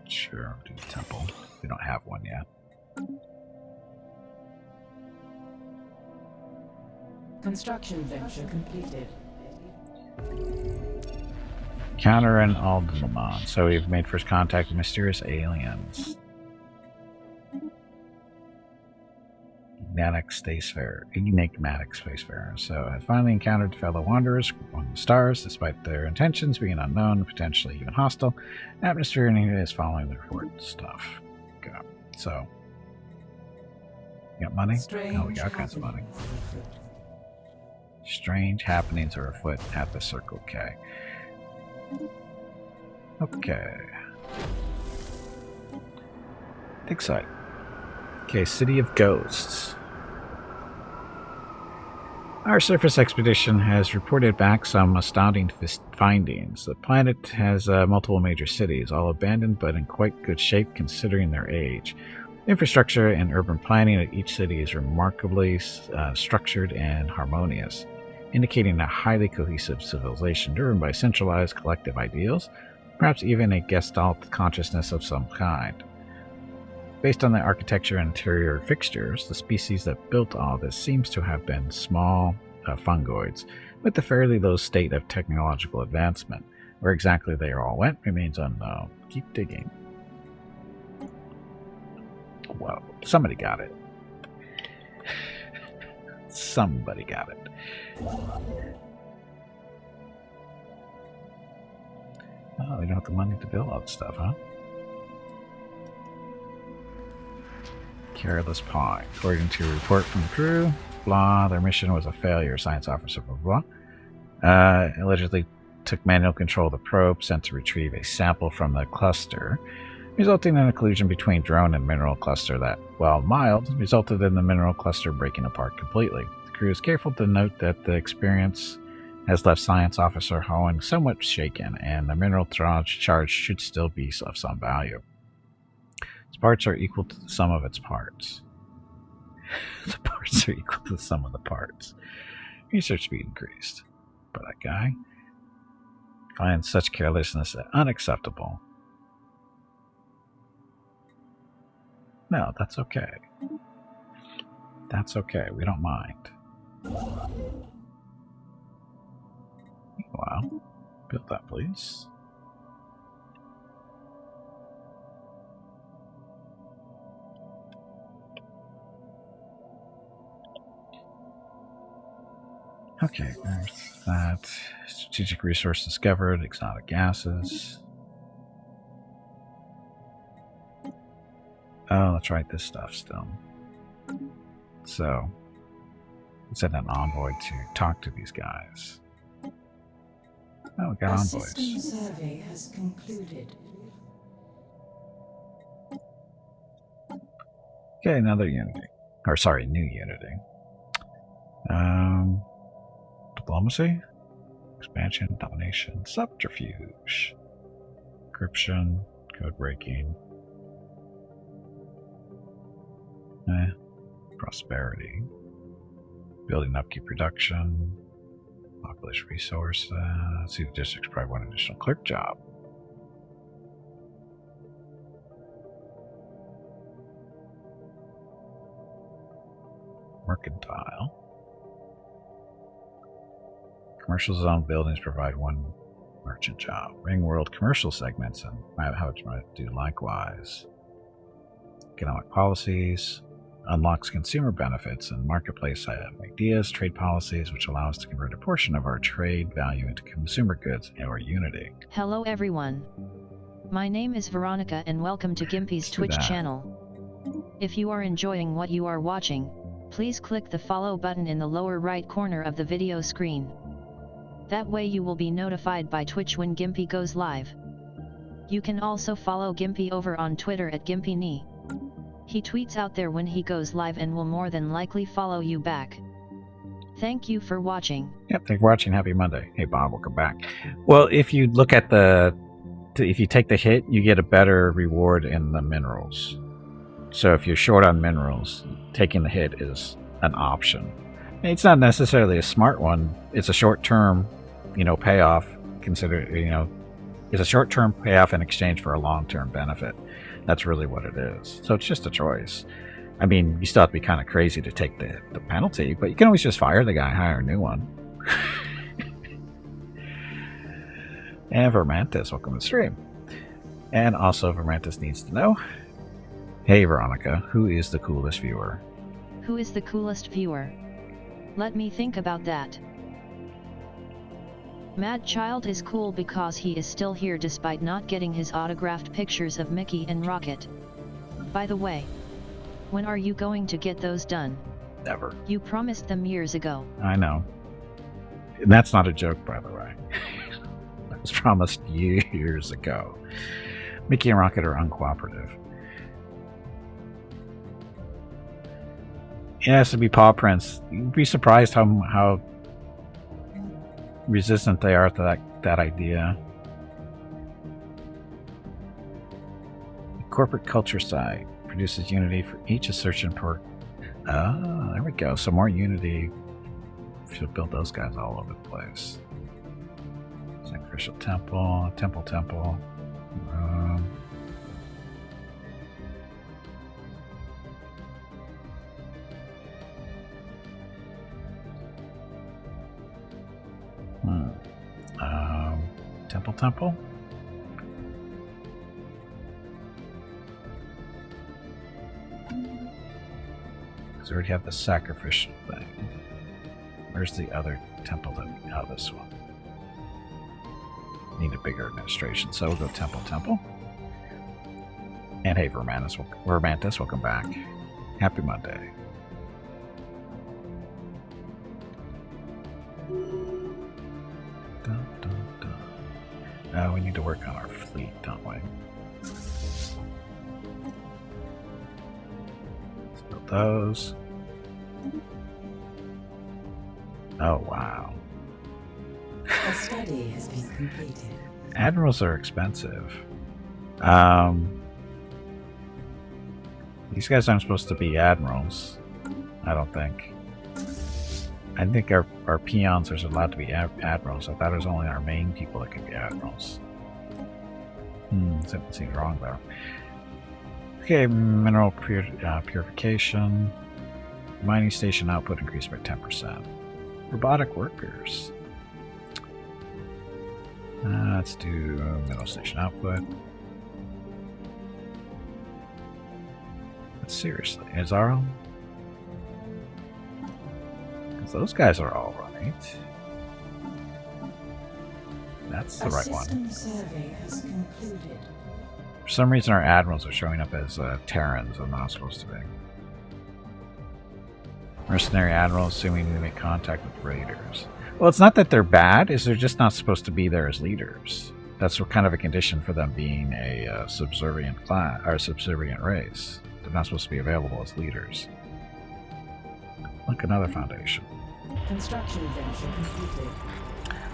Speaker 1: Sure, do the temple. We don't have one yet.
Speaker 2: Construction venture completed.
Speaker 1: Counter and Alderman. So we've made first contact with mysterious aliens. Enigmatic spacefarer. So I finally encountered fellow wanderers on the stars, despite their intentions being unknown, potentially even hostile. Atmosphere is following the report stuff. Okay. So, you got money? Oh, we got all kinds of money. Strange happenings are afoot at the Circle K. Okay. Dig site. Okay, City of Ghosts. Our surface expedition has reported back some astounding findings. The planet has multiple major cities, all abandoned but in quite good shape considering their age. Infrastructure and urban planning at each city is remarkably structured and harmonious, indicating a highly cohesive civilization driven by centralized collective ideals, perhaps even a Gestalt consciousness of some kind. Based on the architecture and interior fixtures, the species that built all this seems to have been small fungoids, with a fairly low state of technological advancement. Where exactly they all went remains unknown. Keep digging. Whoa, somebody got it. Somebody got it. Oh, we don't have the money to build all this stuff, huh? Careless Pie. According to a report from the crew, blah, their mission was a failure, science officer, blah, blah. Allegedly took manual control of the probe sent to retrieve a sample from the cluster, resulting in a collision between drone and mineral cluster that, while mild, resulted in the mineral cluster breaking apart completely. The crew is careful to note that the experience has left Science Officer Hohen somewhat shaken, and the mineral charge should still be of some value. Its parts are equal to the sum of its parts. The parts are equal to the sum of the parts. Research speed increased. But that guy. Find such carelessness unacceptable. No, that's okay. That's okay. We don't mind. Meanwhile, build that, please. Okay, there's that. Strategic resource discovered, exotic gases. Oh, let's write this stuff still. So, let's send an envoy to talk to these guys. Oh, we got
Speaker 2: Our
Speaker 1: envoys.
Speaker 2: system survey has concluded.
Speaker 1: Okay, another unity. Or sorry, new unity. Diplomacy, expansion, domination, subterfuge, encryption, code breaking, prosperity, building upkeep production, population resource. See the districts probably one additional clerk job. Mercantile. Commercial zone buildings provide one merchant job. Ring world commercial segments and how to do likewise. Economic policies unlocks consumer benefits and marketplace ideas, trade policies, which allow us to convert a portion of our trade value into consumer goods or unity.
Speaker 3: Hello everyone. My name is Veronica and welcome to Gimpi's Twitch channel. If you are enjoying what you are watching, please click the follow button in the lower right corner of the video screen. That way you will be notified by Twitch when Gimpy goes live. You can also follow Gimpy over on Twitter at GimpyNe. He tweets out there when he goes live and will more than likely follow you back. Thank you for watching.
Speaker 1: Yep, thanks for watching. Happy Monday. Hey Bob, welcome back. Well, if you look at if you take the hit, you get a better reward in the minerals. So if you're short on minerals, taking the hit is an option. It's not necessarily a smart one. It's a short-term, payoff. It's a short-term payoff in exchange for a long-term benefit. That's really what it is. So it's just a choice. I mean, you still have to be kind of crazy to take the penalty, but you can always just fire the guy, hire a new one. And Vermantis, welcome to the stream. And also, Vermantis needs to know, hey Veronica, who is the coolest viewer?
Speaker 3: Who is the coolest viewer? Let me think about that. Mad Child is cool because he is still here despite not getting his autographed pictures of Mickey and Rocket. By the way, when are you going to get those done?
Speaker 1: Never.
Speaker 3: You promised them years ago.
Speaker 1: I know. And that's not a joke, by the way. That was promised years ago. Mickey and Rocket are uncooperative. It has to be paw prints. You'd be surprised how resistant they are to that idea. The corporate culture site produces unity for each assertion per. Oh, there we go. So more unity. Should build those guys all over the place. Sacrificial temple, temple. Temple. Because we already have the sacrificial thing. Where's the other temple that we have? This one. Need a bigger administration, so we'll go temple. And hey, Vermantis, welcome back. Happy Monday. We need to work on our fleet, don't we? Let's build those. Oh, wow.
Speaker 2: A study has been completed.
Speaker 1: Admirals are expensive. These guys aren't supposed to be admirals, I don't think. I think our peons are allowed to be admirals. I thought it was only our main people that could be admirals. Something seems wrong there. Okay, mineral purification. Mining station output increased by 10%. Robotic workers. Let's do mineral station output. But seriously, is our... Because those guys are all right. That's the right one.
Speaker 2: System survey has concluded.
Speaker 1: For some reason, our admirals are showing up as Terrans, and not supposed to be. Mercenary admiral, assuming we make contact with raiders. Well, it's not that they're bad; is they're just not supposed to be there as leaders. That's kind of a condition for them being a subservient class or subservient race. They're not supposed to be available as leaders. Look, another foundation.
Speaker 2: Construction venture completed.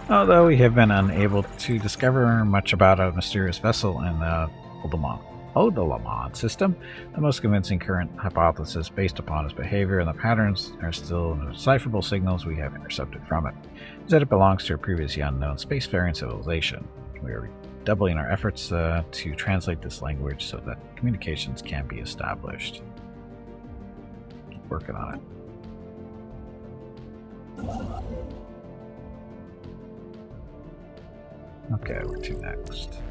Speaker 1: Although we have been unable to discover much about a mysterious vessel in the Odolamon system, the most convincing current hypothesis based upon its behavior and the patterns are still indecipherable signals we have intercepted from it, is that it belongs to a previously unknown spacefaring civilization. We are doubling our efforts to translate this language so that communications can be established. Keep working on it. Okay, where to next?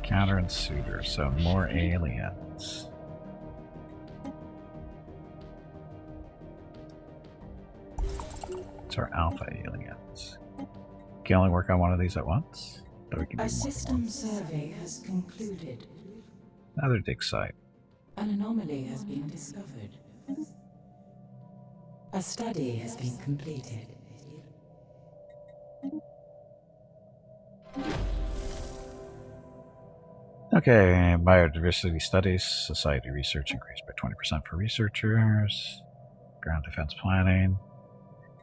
Speaker 1: Counter and suitor, so more aliens. It's our alpha aliens. Can only work on one of these at once? But we can do
Speaker 2: A
Speaker 1: more.
Speaker 2: system survey has concluded.
Speaker 1: Another dig site.
Speaker 2: An anomaly has been discovered. A study has been completed.
Speaker 1: Okay, biodiversity studies, society research increased by 20% for researchers, ground defense planning,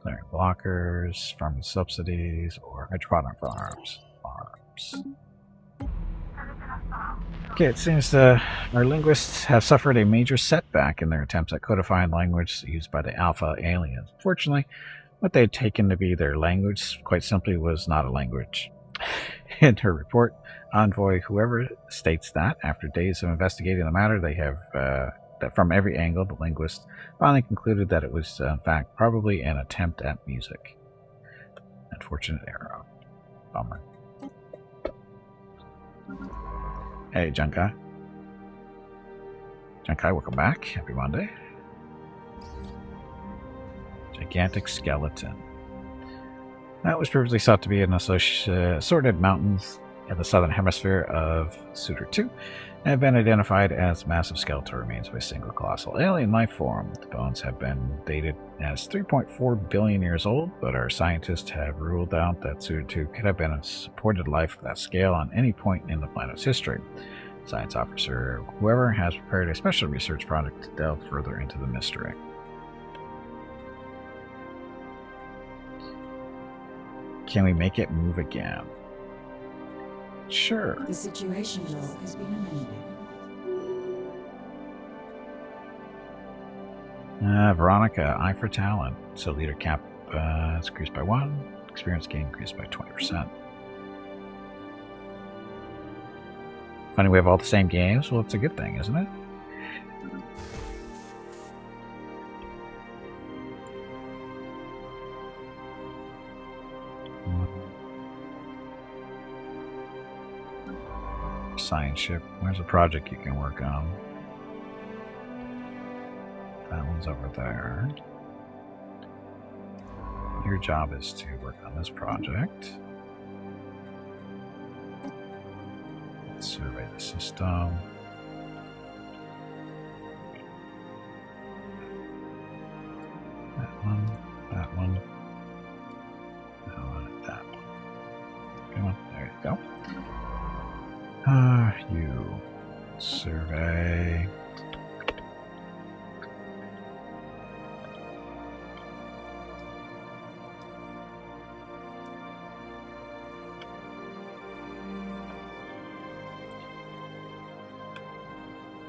Speaker 1: clearing blockers, farming subsidies, or hydroponic farms. Okay, it seems our linguists have suffered a major setback in their attempts at codifying language used by the alpha aliens. Fortunately, what they had taken to be their language quite simply was not a language. In her report, Envoy whoever states that after days of investigating the matter, they have that from every angle, the linguists finally concluded that it was in fact probably an attempt at music. Unfortunate error. Bummer. Hey, Junkai. Junkai, welcome back. Happy Monday. Gigantic skeleton. That was previously thought to be an assorted mountains in the southern hemisphere of Suitor 2 and have been identified as massive skeletal remains of a single colossal alien life form. The bones have been dated as 3.4 billion years old, but our scientists have ruled out that Suitor 2 could have been a supported life of that scale on any point in the planet's history. Science officer whoever has prepared a special research project to delve further into the mystery. Can we make it move again? Sure.
Speaker 2: The situation log has been amended.
Speaker 1: Veronica, eye for talent. So leader cap is increased by 1. Experience gain increased by 20%. Funny we have all the same games? Well, it's a good thing, isn't it? Science ship. Where's a project you can work on? That one's over there. Your job is to work on this project. Let's survey the system. That one, that one, that one, that one. Come on, there you go. You survey.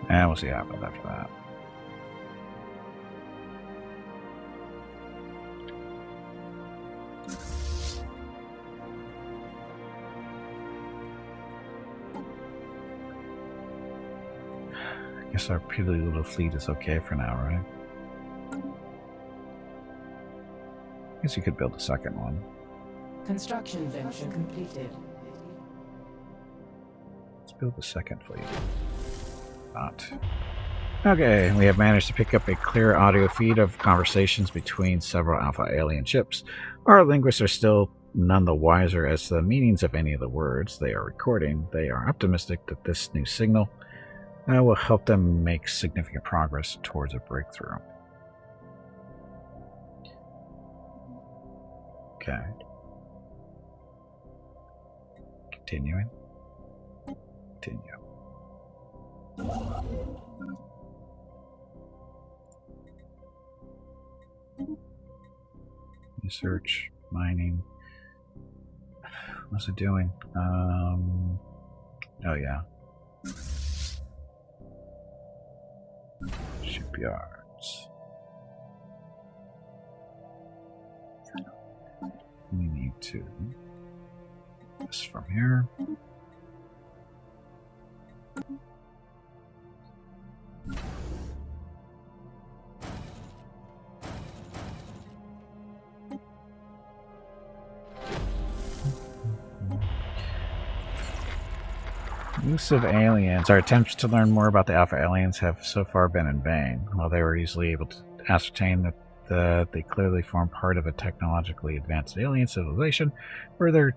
Speaker 1: And we'll see what happens after that. Guess our pretty little fleet is okay for now, right? Guess you could build a second one.
Speaker 2: Construction venture completed.
Speaker 1: Let's build a second fleet. Not. Okay, we have managed to pick up a clear audio feed of conversations between several Alpha alien ships. Our linguists are still none the wiser as to the meanings of any of the words they are recording. They are optimistic that this new signal will help them make significant progress towards a breakthrough. Okay. Continuing. Continue. Research, mining. What's it doing? Oh yeah. Shipyards. We need to this from here. Elusive aliens. Our attempts to learn more about the Alpha aliens have so far been in vain. While they were easily able to ascertain that they clearly form part of a technologically advanced alien civilization, further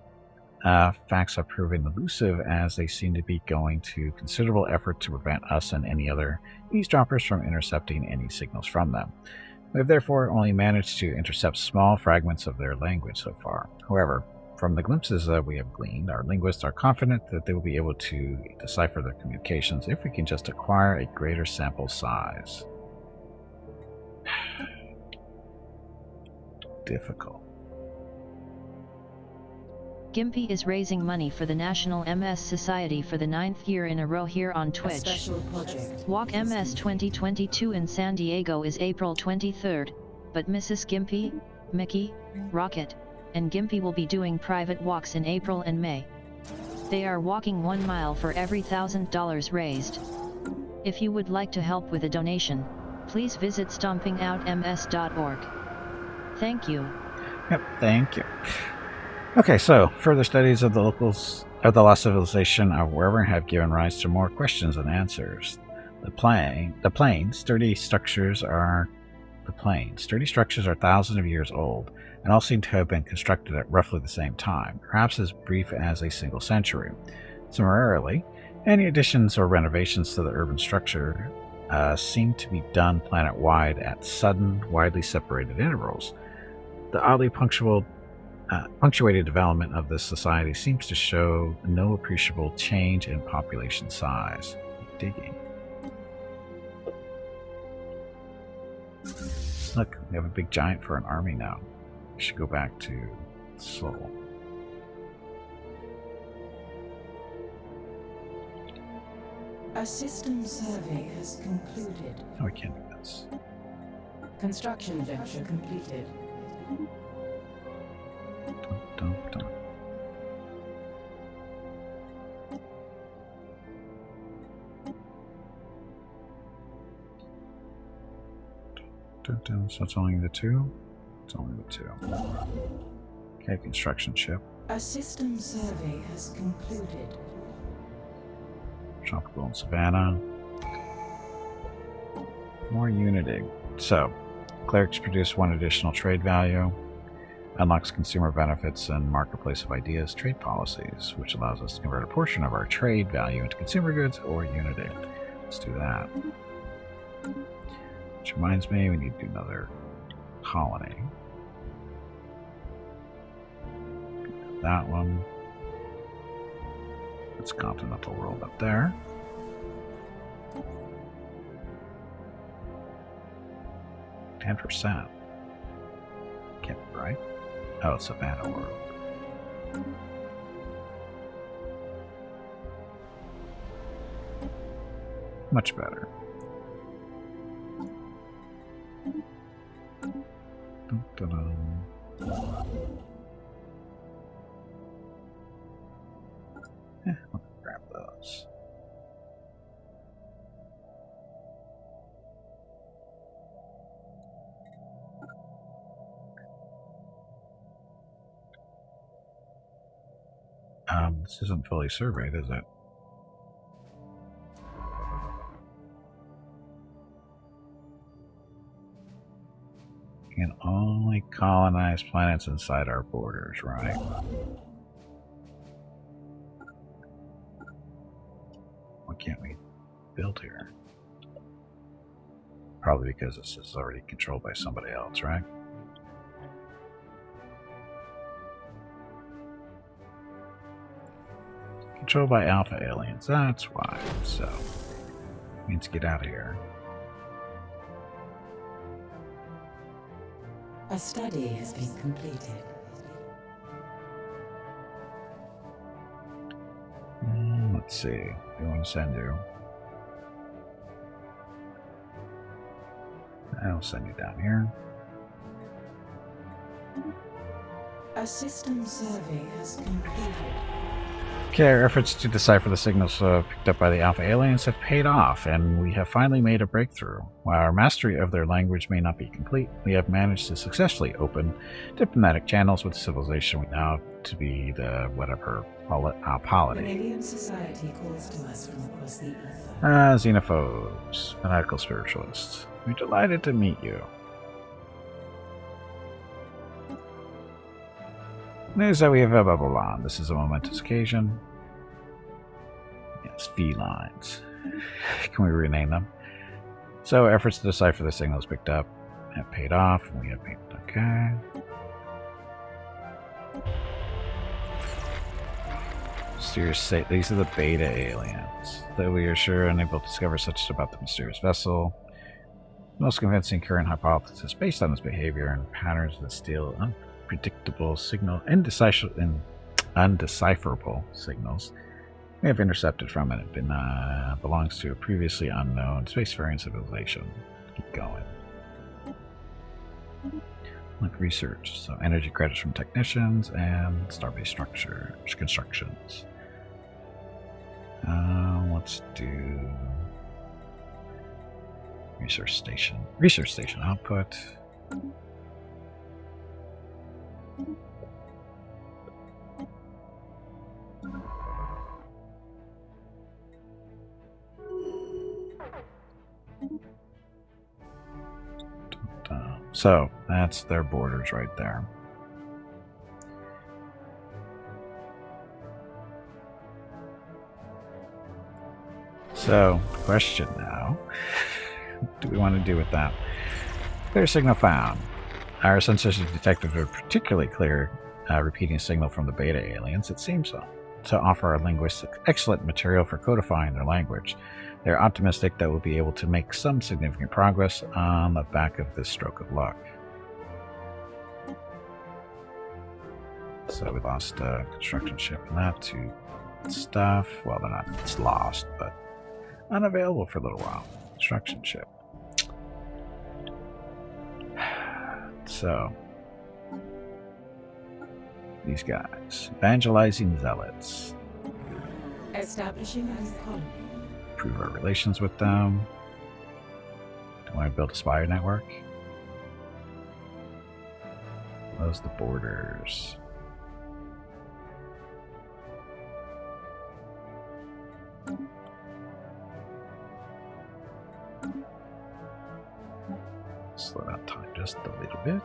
Speaker 1: facts have proven elusive as they seem to be going to considerable effort to prevent us and any other eavesdroppers from intercepting any signals from them. We have therefore only managed to intercept small fragments of their language so far. However, from the glimpses that we have gleaned, our linguists are confident that they will be able to decipher their communications if we can just acquire a greater sample size. Difficult.
Speaker 3: Gimpy is raising money for the National MS Society for the 9th year in a row here on Twitch. Walk MS 2022 in San Diego is April 23rd, but Mrs. Gimpy, Mickey, Rocket, and Gimpy will be doing private walks in April and May. They are walking 1 mile for every $1,000 raised. If you would like to help with a donation, please visit stompingoutms.org. Thank you.
Speaker 1: Yep, thank you. Okay, so further studies of the lost civilization of wherever have given rise to more questions than answers. The planes, sturdy structures are thousands of years old, and all seem to have been constructed at roughly the same time, perhaps as brief as a single century. Similarly, any additions or renovations to the urban structure seem to be done planet-wide at sudden, widely separated intervals. The oddly punctuated development of this society seems to show no appreciable change in population size. Digging. Look, we have a big giant for an army now. We should go back to Seoul.
Speaker 2: A system survey has concluded.
Speaker 1: Oh, we can't do this.
Speaker 2: Construction venture completed.
Speaker 1: Dun. So it's only the two? It's only the two. Okay, construction ship.
Speaker 2: A system survey has concluded.
Speaker 1: Tropical and Savannah. More unity. So, clerics produce 1 additional trade value. Unlocks consumer benefits and marketplace of ideas trade policies, which allows us to convert a portion of our trade value into consumer goods or unity. Let's do that. Which reminds me, we need to do another colony. That one. That's continental world up there. %. Can't be right. Oh, it's Savannah world. Much better. I'll grab those. This isn't fully surveyed, is it? Can only colonize planets inside our borders, right? Why can't we build here? Probably because this is already controlled by somebody else, right? Controlled by alpha aliens, that's why. So, we need to get out of here.
Speaker 2: A study has been completed.
Speaker 1: Let's see. We want to send you. I'll send you down here.
Speaker 2: A system survey has completed.
Speaker 1: Okay, our efforts to decipher the signals picked up by the Alpha aliens have paid off, and we have finally made a breakthrough. While our mastery of their language may not be complete, we have managed to successfully open diplomatic channels with civilization we know to be the whatever
Speaker 2: An
Speaker 1: polity.
Speaker 2: alien society calls to us from across the ether.
Speaker 1: Xenophobes, fanatical spiritualists. We're delighted to meet you. News that we have a bubble on. This is a momentous occasion. Yes, felines. Can we rename them? So, efforts to decipher the signals picked up have paid off, and we have made okay. Mysterious say these are the beta aliens. Though we are sure unable to discover such about the mysterious vessel. The most convincing current hypothesis based on this behavior and patterns that steal unpredictable signal, undecipherable signals we have intercepted from it belongs to a previously unknown spacefaring civilization. Keep going. Like research, so energy credits from technicians and starbase structure constructions. Let's do research station output. So that's their borders right there. So, question now. What do we want to do with that? Clear signal found. Our sensors have detected a particularly clear repeating signal from the beta aliens. It seems to offer our linguists excellent material for codifying their language. They're optimistic that we'll be able to make some significant progress on the back of this stroke of luck. So we lost a construction ship and that to stuff. Well, they're not, it's lost, but unavailable for a little while. Construction ship. So, these guys. Evangelizing zealots.
Speaker 2: Establishing a new colony.
Speaker 1: Improve our relations with them. Do I want to build a spire network? Close the borders. Slow down time just a little bit.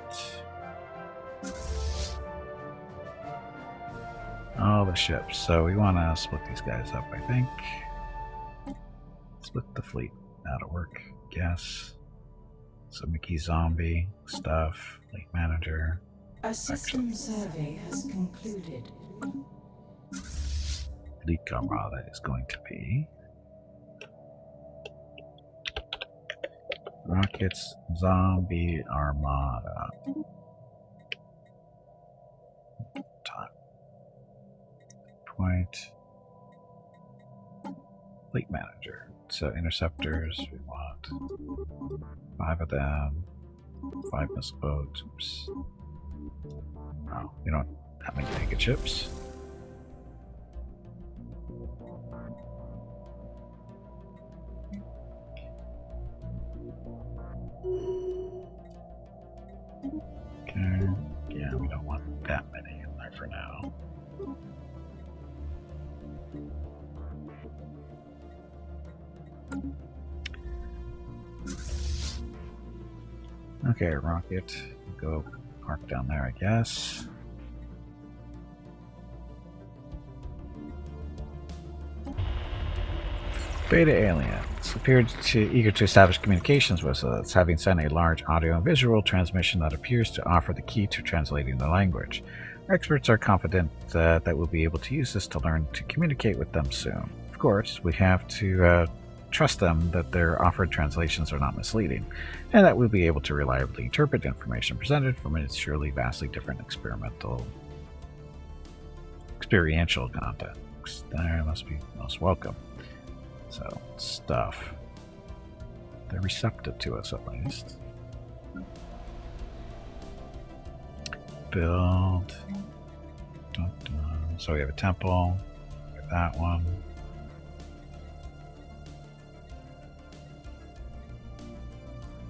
Speaker 1: All the ships. So we want to split these guys up, I think. Split the fleet. That'll work, guess. So Mickey zombie stuff, fleet manager.
Speaker 2: A system survey has concluded.
Speaker 1: Fleet comrade is going to be rockets, zombie armada. Time. Point. Fleet manager. So interceptors, we want 5 of them. 5 missile boats. Oops. Oh, we don't have any mega chips. Okay. Yeah, we don't want that many in there for now. Okay, rocket. Go park down there, I guess. Beta aliens appeared eager to establish communications with us, having sent a large audio and visual transmission that appears to offer the key to translating the language. Our experts are confident that we'll be able to use this to learn to communicate with them soon. Of course, we have to trust them that their offered translations are not misleading, and that we'll be able to reliably interpret information presented from its surely vastly different experiential context. There must be most welcome. So, stuff. They're receptive to us, at least. Build. Dun, dun. So we have a temple. We have that one.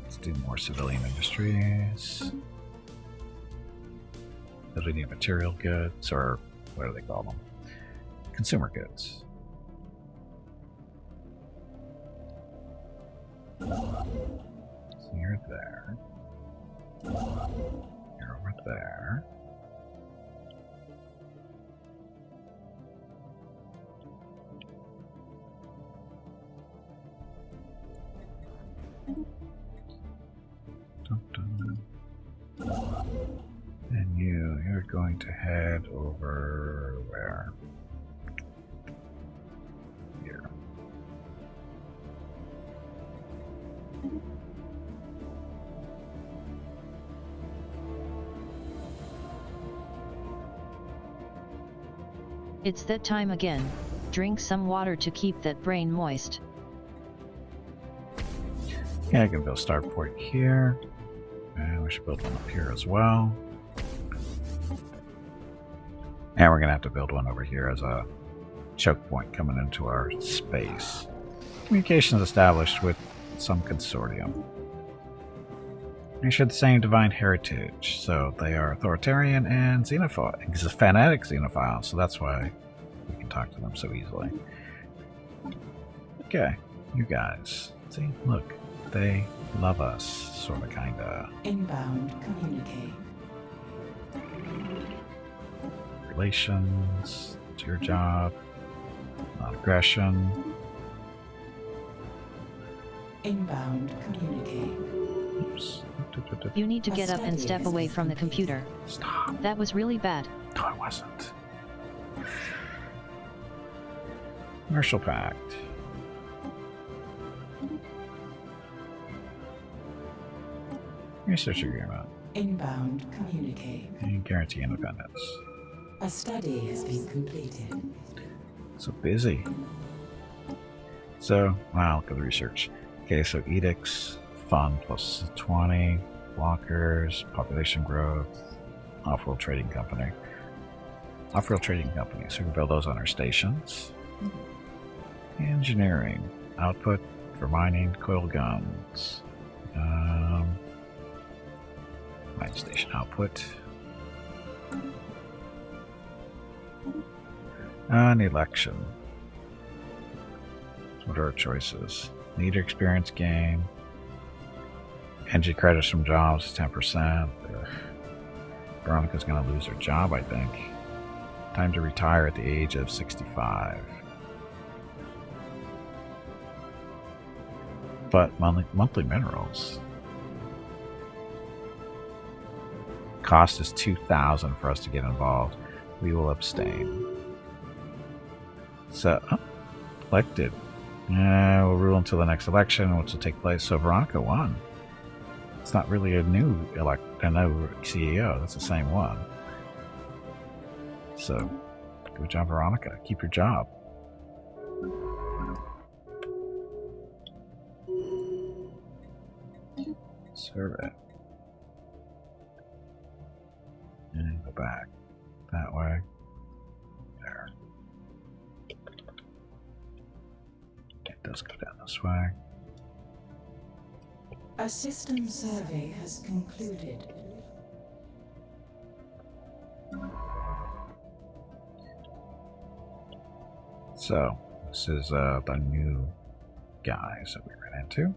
Speaker 1: Let's do more civilian industries. Because we need material goods, or what do they call them? Consumer goods. So you're there. You're over there. Dun, dun. And you're going to head over where? Here.
Speaker 3: It's that time again. Drink some water to keep that brain moist.
Speaker 1: Yeah, I can build starport here. And we should build one up here as well. And we're going to have to build one over here as a choke point coming into our space. Communications established with some consortium. They share the same divine heritage, so they are authoritarian and fanatic xenophiles, so that's why we can talk to them so easily. Okay, you guys. See, look, they love us, sorta, kinda.
Speaker 2: Inbound communicate.
Speaker 1: Relations, it's your job. Non-aggression.
Speaker 2: Inbound communicate.
Speaker 1: Oops.
Speaker 3: You need to get up and step away from the computer.
Speaker 1: Stop.
Speaker 3: That was really bad.
Speaker 1: No, it wasn't. Commercial Pact. Research agreement.
Speaker 2: Inbound communicate.
Speaker 1: And guarantee independence.
Speaker 2: A study has been completed.
Speaker 1: So busy. So, wow, look at the research. Okay, so edicts, fund plus 20, blockers, population growth, off-world trading company. Off-world trading company, so we can build those on our stations. Engineering, output for mining, coil guns. Mine station output. An election. What are our choices? Leader experience gain. Energy credits from jobs, 10%. Veronica's going to lose her job, I think. Time to retire at the age of 65. But monthly minerals. Cost is 2,000 for us to get involved. We will abstain. So, elected. We'll rule until the next election, which will take place. So Veronica won. It's not really a new CEO. That's the same one. So, good job, Veronica. Keep your job. Survey. And go back that way. There. It does go down this way.
Speaker 2: A system survey has concluded.
Speaker 1: So, this is the new guys that we ran into.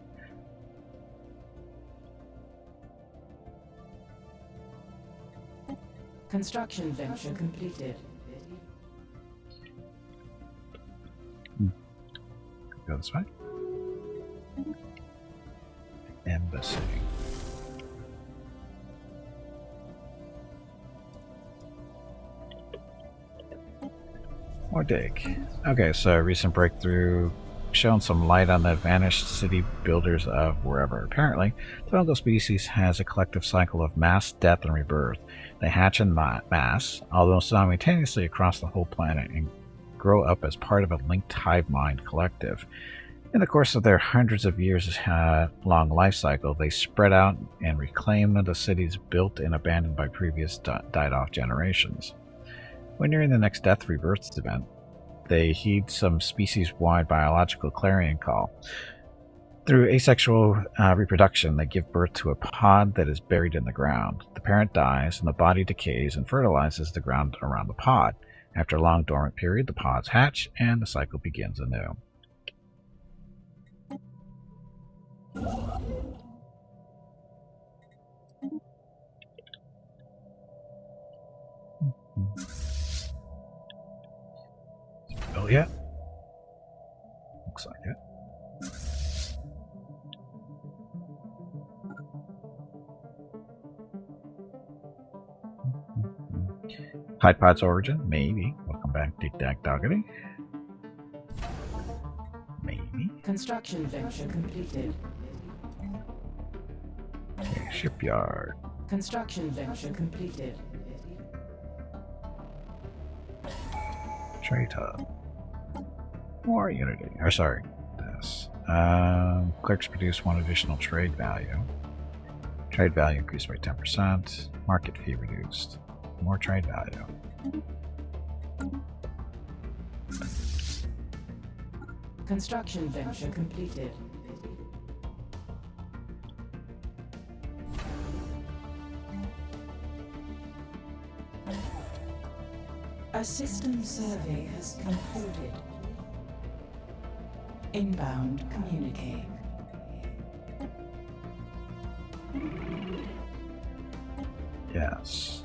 Speaker 2: Construction venture completed.
Speaker 1: Go this way. Embassy. More dig. Okay, so recent breakthrough shown some light on the vanished city builders of wherever. Apparently, the fungal species has a collective cycle of mass, death, and rebirth. They hatch in mass, although simultaneously across the whole planet, and grow up as part of a linked hive mind collective. In the course of their hundreds of years long life cycle, they spread out and reclaim the cities built and abandoned by previous died-off generations. When nearing the next death rebirth event, they heed some species-wide biological clarion call. Through asexual reproduction, they give birth to a pod that is buried in the ground. The parent dies, and the body decays and fertilizes the ground around the pod. After a long dormant period, the pods hatch, and the cycle begins anew. Oh yeah, looks like it. Tide Pod's origin? Maybe. Welcome back, Dick Dak Doggity. Maybe.
Speaker 2: Construction venture completed.
Speaker 1: Okay, shipyard.
Speaker 2: Construction venture completed.
Speaker 1: Trade hub. More Unity. Or sorry, this. Clerks produce one additional trade value. Trade value increased by 10%. Market fee reduced. More trade value.
Speaker 2: Construction venture completed. A system survey has concluded. Inbound communique.
Speaker 1: Yes.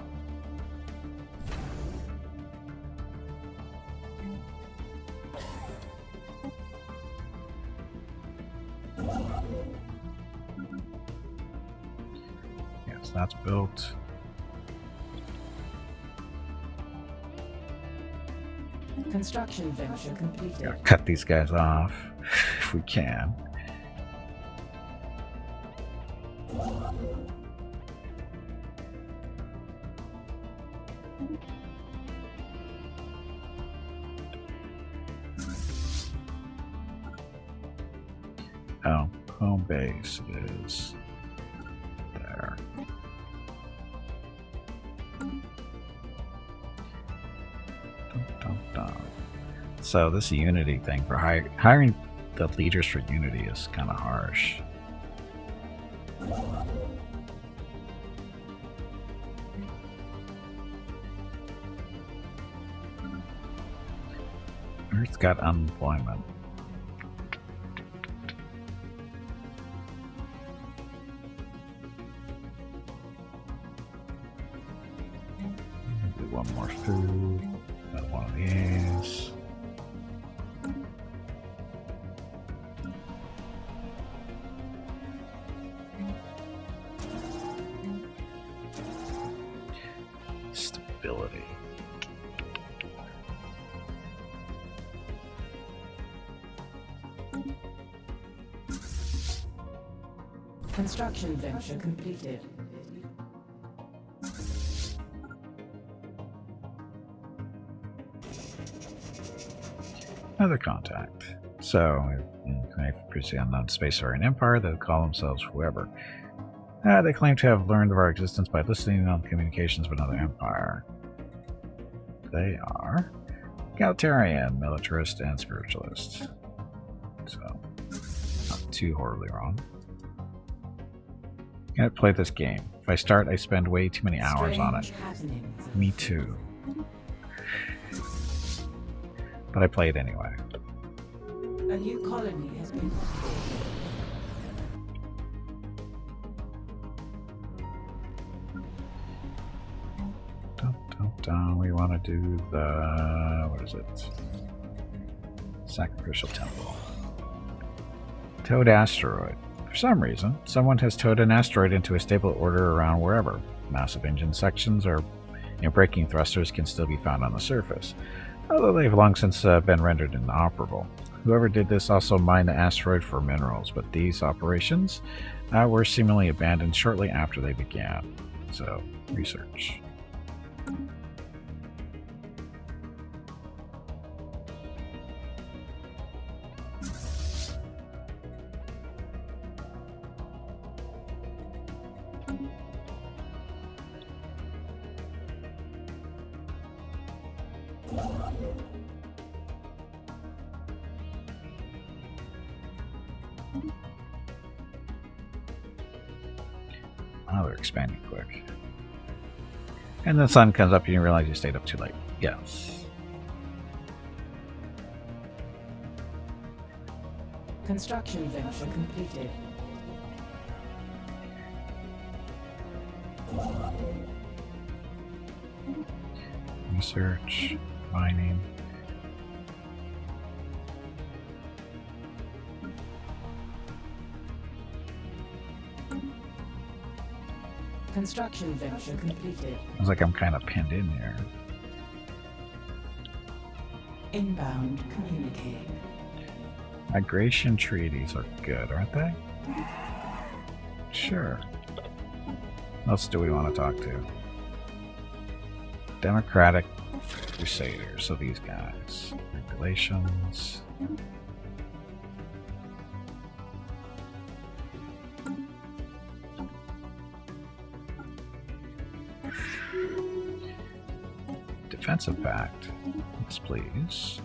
Speaker 1: Yes, that's built.
Speaker 2: Construction venture completed.
Speaker 1: Gotta cut these guys off if we can. Oh, home base is there. So this Unity thing for hiring the leaders for Unity is kind of harsh. Earth's got unemployment. Do one more food. Another one of these. Stability.
Speaker 2: Construction venture completed.
Speaker 1: Another contact. So, previously unknown spacefaring empire that call themselves whoever. They claim to have learned of our existence by listening on communications of another empire. They are egalitarian, militarist, and spiritualist. So, not too horribly wrong. I'm gonna play this game. If I start, I spend way too many hours on it. Me too. But I play it anyway.
Speaker 2: A new colony has been populated.
Speaker 1: We want to do the... what is it? Sacrificial Temple. Towed asteroid. For some reason, someone has towed an asteroid into a stable order around wherever. Massive engine sections or braking thrusters can still be found on the surface, although they've long since been rendered inoperable. Whoever did this also mined the asteroid for minerals, but these operations were seemingly abandoned shortly after they began. So, research. Oh, they're expanding quick. And the sun comes up and you realize you stayed up too late. Yes.
Speaker 2: Construction venture completed.
Speaker 1: Research, mining.
Speaker 2: Construction venture completed.
Speaker 1: Sounds like I'm kind of pinned in here.
Speaker 2: Inbound communique.
Speaker 1: Migration treaties are good, aren't they? Sure. Let's do what we want to talk to. Democratic Crusaders, so these guys. Regulations. Defensive pact. Yes, please.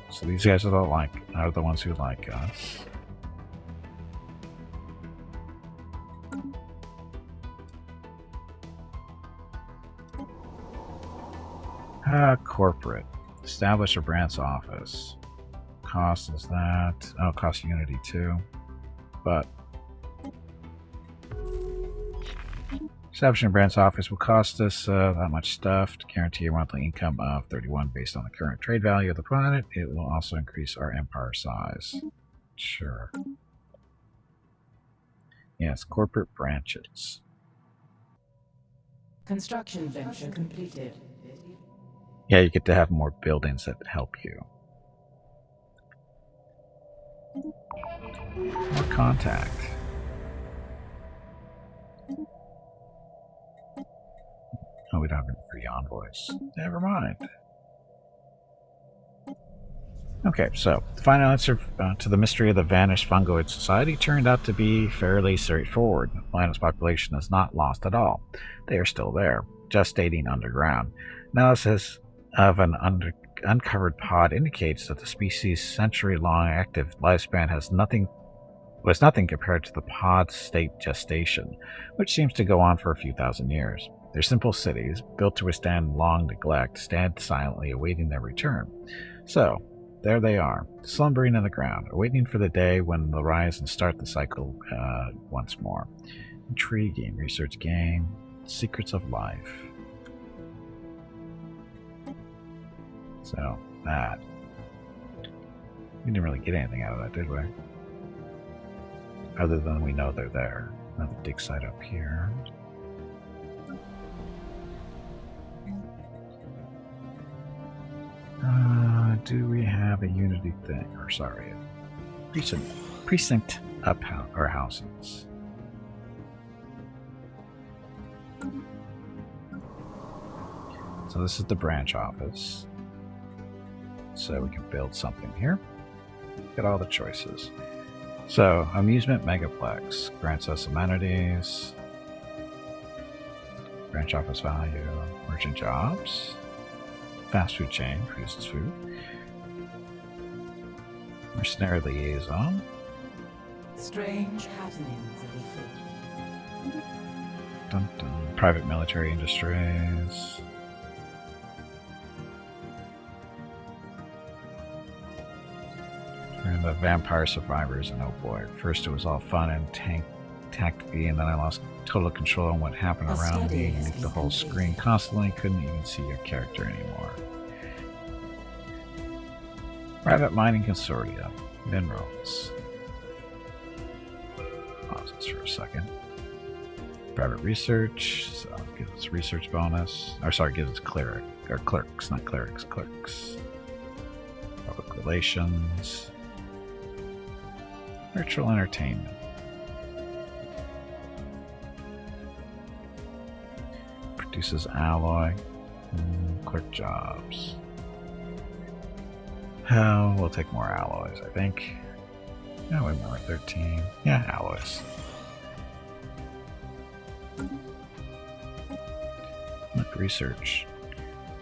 Speaker 1: So these guys are the ones who like us. Corporate. Establish a branch office. Cost is that. Oh, cost Unity too. But establishing a branch office will cost us that much stuff. To guarantee a monthly income of 31 based on the current trade value of the planet. It will also increase our empire size. Sure. Yes, corporate branches.
Speaker 2: Construction venture completed.
Speaker 1: Yeah, you get to have more buildings that help you. More contact. Oh, we don't have any free envoys. Never mind. Okay, so the final answer to the mystery of the vanished fungoid society turned out to be fairly straightforward. The planet's population is not lost at all. They are still there, gestating underground. Analysis of an uncovered pod indicates that the species' century-long active lifespan was nothing compared to the pod's state gestation, which seems to go on for a few thousand years. Their simple cities, built to withstand long neglect, stand silently awaiting their return. So, there they are, slumbering in the ground, awaiting for the day when they'll rise and start the cycle once more. Intriguing. Research gain. Secrets of life. So, that. We didn't really get anything out of that, did we? Other than we know they're there. Another dig site up here. Do we have a Unity thing? Or sorry, a precinct up our houses. So this is the branch office. So we can build something here. Get all the choices. So, amusement megaplex grants us amenities. Branch office value. Merchant jobs. Fast food chain produces food. Mercenary liaison.
Speaker 2: Strange happenings afoot.
Speaker 1: Dun, dun. Private military industries. And the vampire survivors, and oh boy, at first it was all fun and tacticky, and then I lost total control on what happened around me beneath the whole screen constantly. Couldn't even see your character anymore. Private mining consortium. Minerals. Pause this for a second. Private research. So it gives us research bonus. Or sorry, gives us cleric. Or clerks, not clerics, clerks. Public relations. Virtual entertainment. Produces alloy. Clerk jobs. Oh, we'll take more alloys, I think. No, way more. 13. Yeah, alloys. Look, research.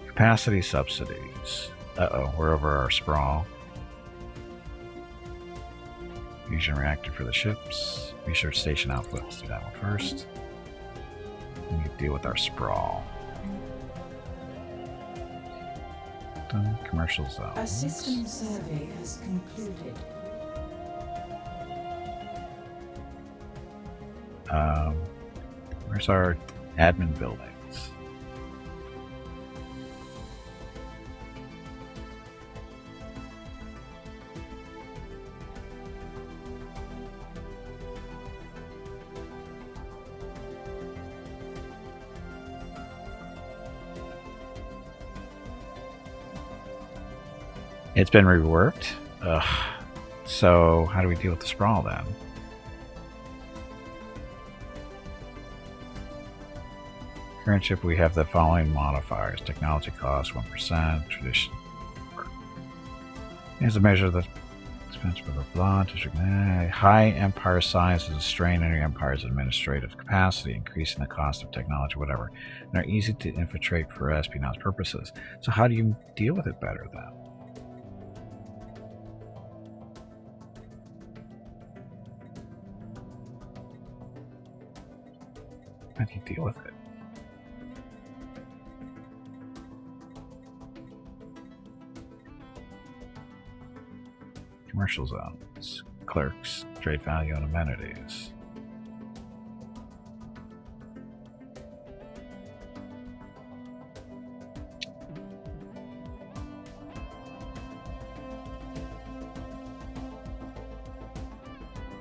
Speaker 1: Capacity subsidies. Uh-oh, we're over our sprawl. Fusion reactor for the ships. Research station output. Let's do that one first. We need to deal with our sprawl. Done. Commercial zones.
Speaker 2: A system survey has concluded.
Speaker 1: Where's our admin buildings? It's been reworked. Ugh. So how do we deal with the sprawl then? Current ship, we have the following modifiers. Technology cost 1%, tradition. Here's a measure of the expense, blah, blah, blah. High empire size is a strain on your empire's administrative capacity, increasing the cost of technology, whatever, and are easy to infiltrate for espionage purposes. So how do you deal with it better then? How do you deal with it? Commercial zones, clerks, trade value, and amenities.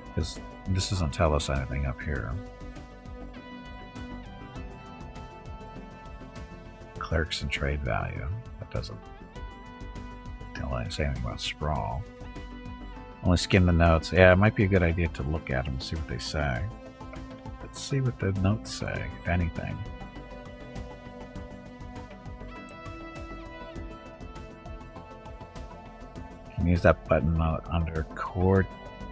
Speaker 1: Because this doesn't tell us anything up here. Clerks and trade value. That doesn't tell us anything about sprawl. Only skim the notes. Yeah, it might be a good idea to look at them and see what they say. Let's see what the notes say, if anything. You can use that button under core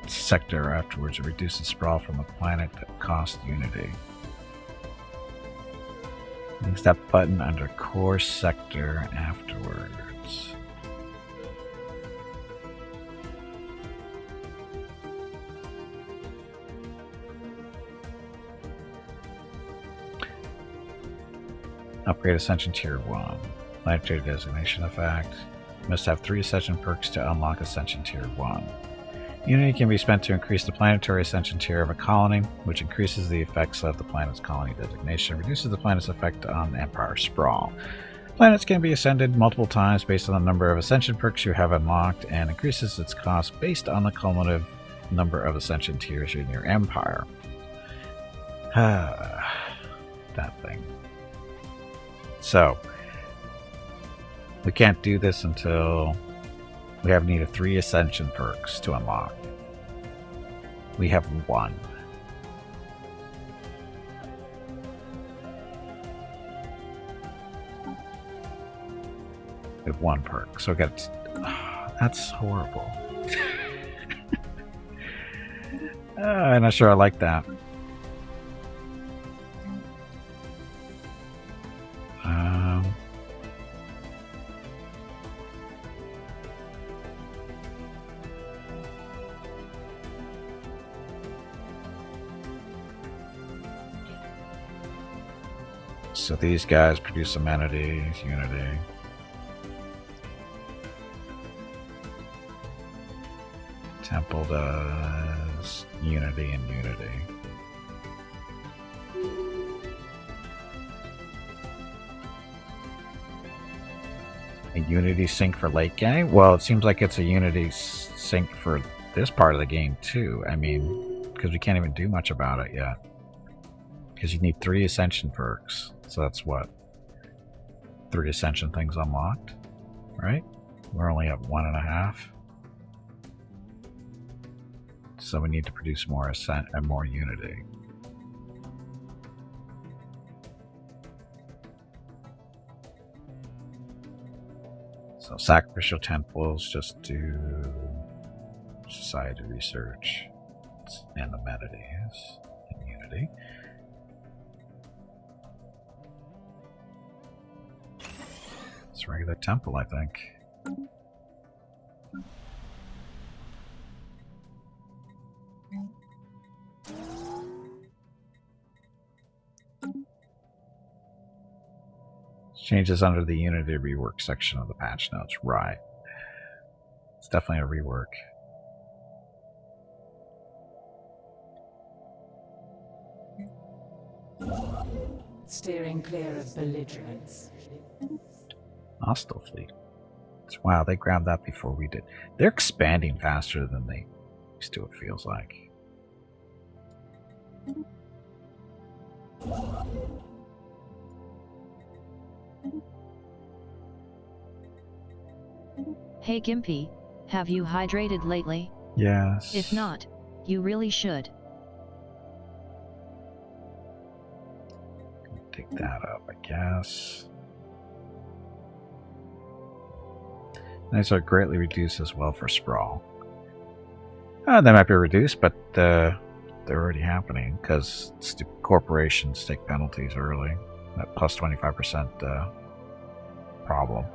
Speaker 1: sector afterwards. It reduces sprawl from a planet cost unity. Use that button under core sector afterwards. Upgrade Ascension Tier 1. Planetary Designation Effect. Must have 3 Ascension perks to unlock Ascension Tier 1. Unity can be spent to increase the planetary ascension tier of a colony, which increases the effects of the planet's colony designation, reduces the planet's effect on Empire Sprawl. Planets can be ascended multiple times based on the number of ascension perks you have unlocked, and increases its cost based on the cumulative number of ascension tiers in your empire. That thing. So, we can't do this until we have need of 3 ascension perks to unlock. We have 1. We have 1 perk, so we got. That's horrible. I'm not sure I like that. So these guys produce amenities, unity. Temple does unity and unity. A unity sync for late game? Well, it seems like it's a unity sync for this part of the game too. I mean, because we can't even do much about it yet. Because you need 3 ascension perks. So that's what? 3 ascension things unlocked, right? We're only at 1.5. So we need to produce more ascent and more unity. So sacrificial temples, just do society research and amenities and unity. It's a regular temple, I think. Changes under the Unity rework section of the patch notes. Right. It's definitely a rework.
Speaker 2: Steering clear of belligerents.
Speaker 1: Hostile fleet. Wow, they grabbed that before we did. They're expanding faster than they used to, it feels like.
Speaker 3: Hey Gimpy, have you hydrated lately?
Speaker 1: Yes.
Speaker 3: If not, you really should.
Speaker 1: Take that up, I guess. These are greatly reduced as well for sprawl. They might be reduced, but they're already happening because corporations take penalties early. That plus 25% problem.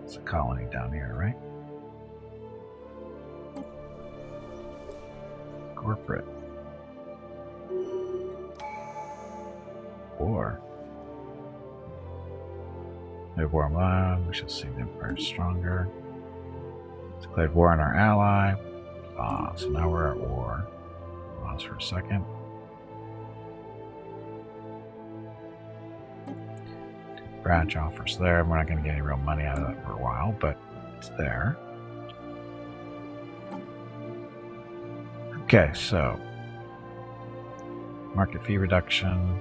Speaker 1: It's a colony down here, right? Corporate. War. We have war on land. We shall see the Empire stronger. Declared war on our ally. So now we're at war. Pause for a second. Branch offers there. We're not going to get any real money out of that for a while, but it's there. Okay, so market fee reduction.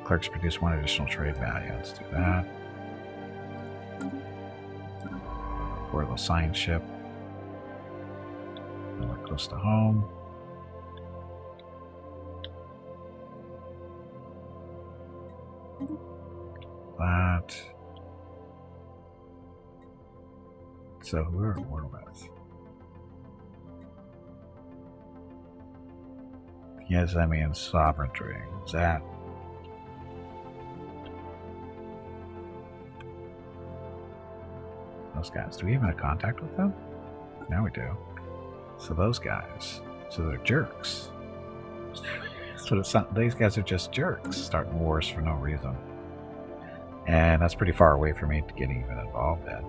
Speaker 1: Clerks produce 1 additional trade value. Let's do that. Or the sign ship. We're close to home. That. So who are we with? Yazemian sovereignty. Is that? Those guys. Do we even have contact with them? Now we do. So those guys. So they're jerks. So it's not, these guys are just jerks starting wars for no reason. And that's pretty far away for me to get even involved in.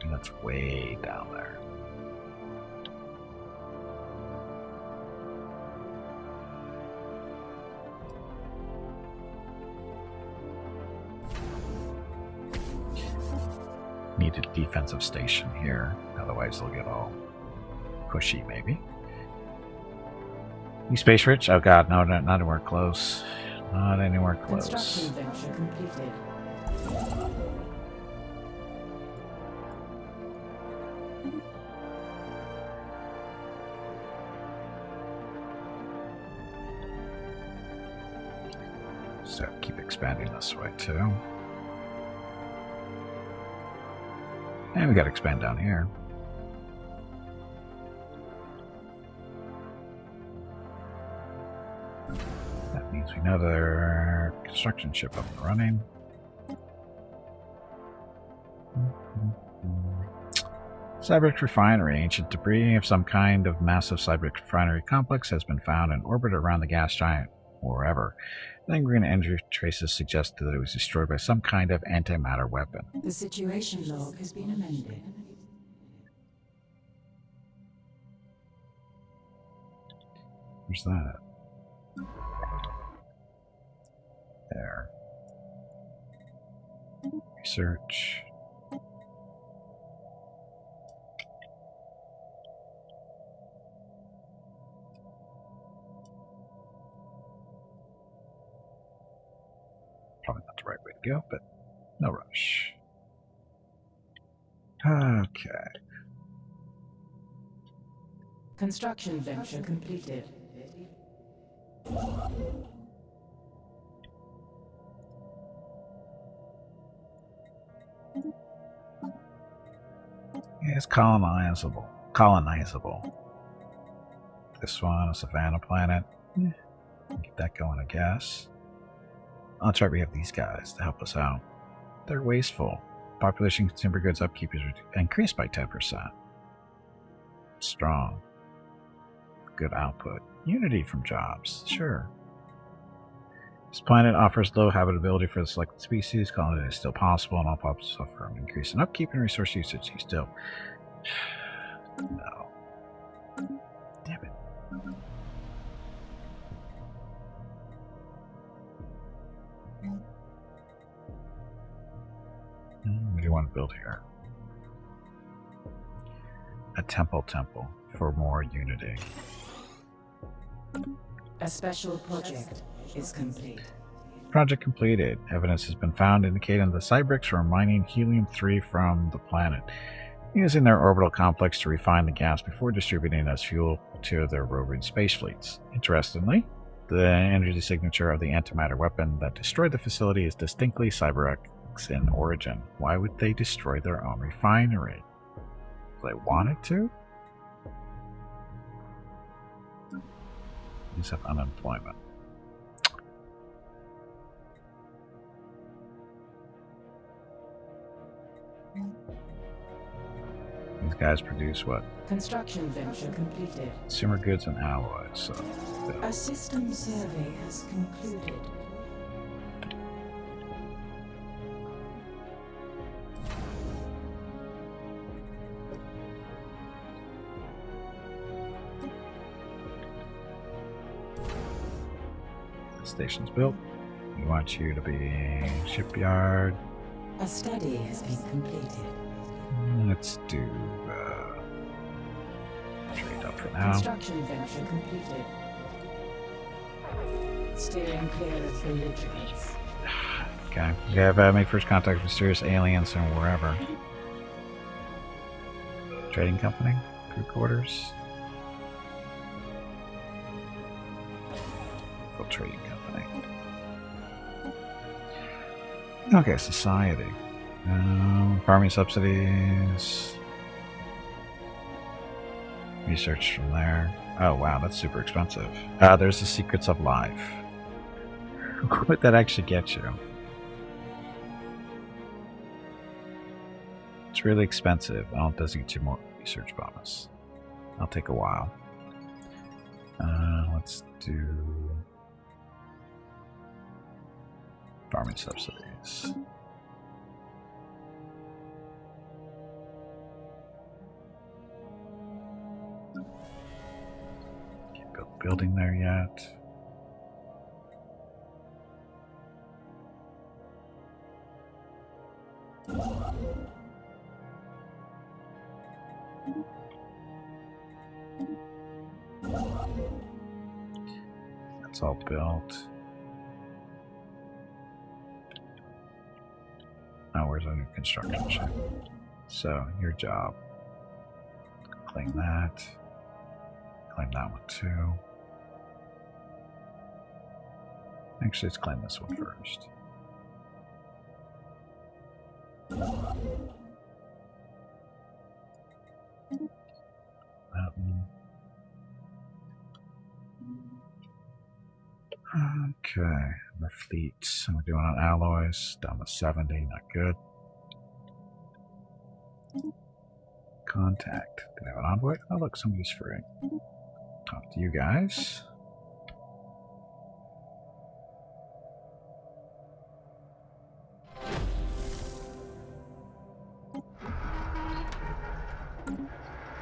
Speaker 1: And that's way down there. Need a defensive station here, otherwise they'll get all pushy maybe. You space rich? Oh god, no, not anywhere close. Not anywhere close.
Speaker 2: Construction venture completed.
Speaker 1: So keep expanding this way too. And we gotta expand down here. Another construction ship up and running. Cyberx refinery. Ancient debris of some kind of massive Cyberx refinery complex has been found in orbit around the gas giant, wherever. Lingering energy traces suggest that it was destroyed by some kind of antimatter weapon.
Speaker 2: The situation log has been amended.
Speaker 1: Where's that? There. Research. Probably not the right way to go, but no rush. Okay.
Speaker 2: Construction venture completed.
Speaker 1: It's colonizable. Colonizable. This one, a savannah planet. Get that going, I guess. On the chart, we have these guys to help us out. They're wasteful. Population consumer goods upkeep is increased by 10%. Strong. Good output. Unity from jobs. Sure. This planet offers low habitability for the selected species. Colony is still possible, and all pops suffer an increase in upkeep and resource usage. You still. No. Damn it. What do you want to build here? A temple for more unity.
Speaker 2: A special project is complete.
Speaker 1: Project completed. Evidence has been found indicating the Cyberx were mining helium-3 from the planet, using their orbital complex to refine the gas before distributing it as fuel to their roving space fleets. Interestingly, the energy signature of the antimatter weapon that destroyed the facility is distinctly Cyberx in origin. Why would they destroy their own refinery? They wanted to? These have unemployment. These guys produce what?
Speaker 2: Construction venture completed.
Speaker 1: Consumer goods and alloys. So,
Speaker 2: A system survey has concluded.
Speaker 1: station's built. We want you to be shipyard.
Speaker 2: A study has been completed.
Speaker 1: Let's do trade up for now.
Speaker 2: Construction venture completed. Steering clear of belligerents.
Speaker 1: Okay. We have make first contact with mysterious aliens and wherever. Trading company, crew quarters. Full trading company. Okay, society. Farming subsidies. Research from there. Oh wow, that's super expensive. There's the secrets of life. What would that actually get you? It's really expensive. Oh, it doesn't get you more research bonus. I'll take a while. Let's do farming subsidies. Can't build a building there yet. That's all built. Now where's our new construction ship? So, your job. Claim that. Claim that one too. Actually, let's claim this one first. That one. Okay, our fleet. We're doing on alloys. Down to 70, not good. Contact. Do I have an envoy? Oh, look, somebody's free. Talk to you guys.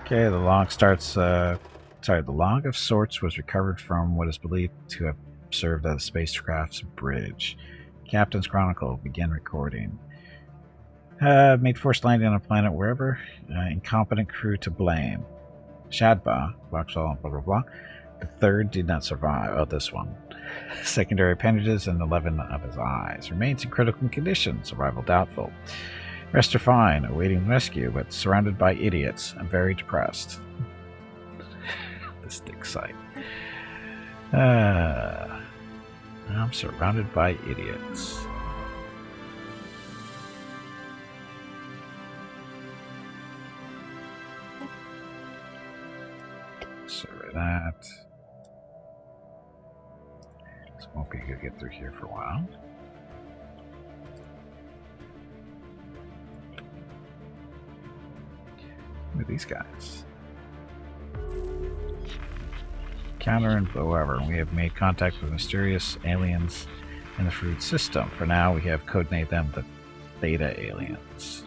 Speaker 1: Okay, the log starts. The log of sorts was recovered from what is believed to have served as a spacecraft's bridge. Captain's Chronicle. Begin recording. Made forced landing on a planet wherever. Incompetent crew to blame. Shadba, Vauxhall, blah blah blah. The third did not survive. Oh, this one. Secondary appendages and 11 of his eyes. Remains in critical condition. Survival doubtful. Rest are fine, awaiting rescue, but surrounded by idiots. I'm very depressed. This dig site. I'm surrounded by idiots. Survey that. This won't be good to get through here for a while. Look at these guys. Counter and whoever. We have made contact with mysterious aliens in the fruit system. For now, we have codenamed them the Beta aliens.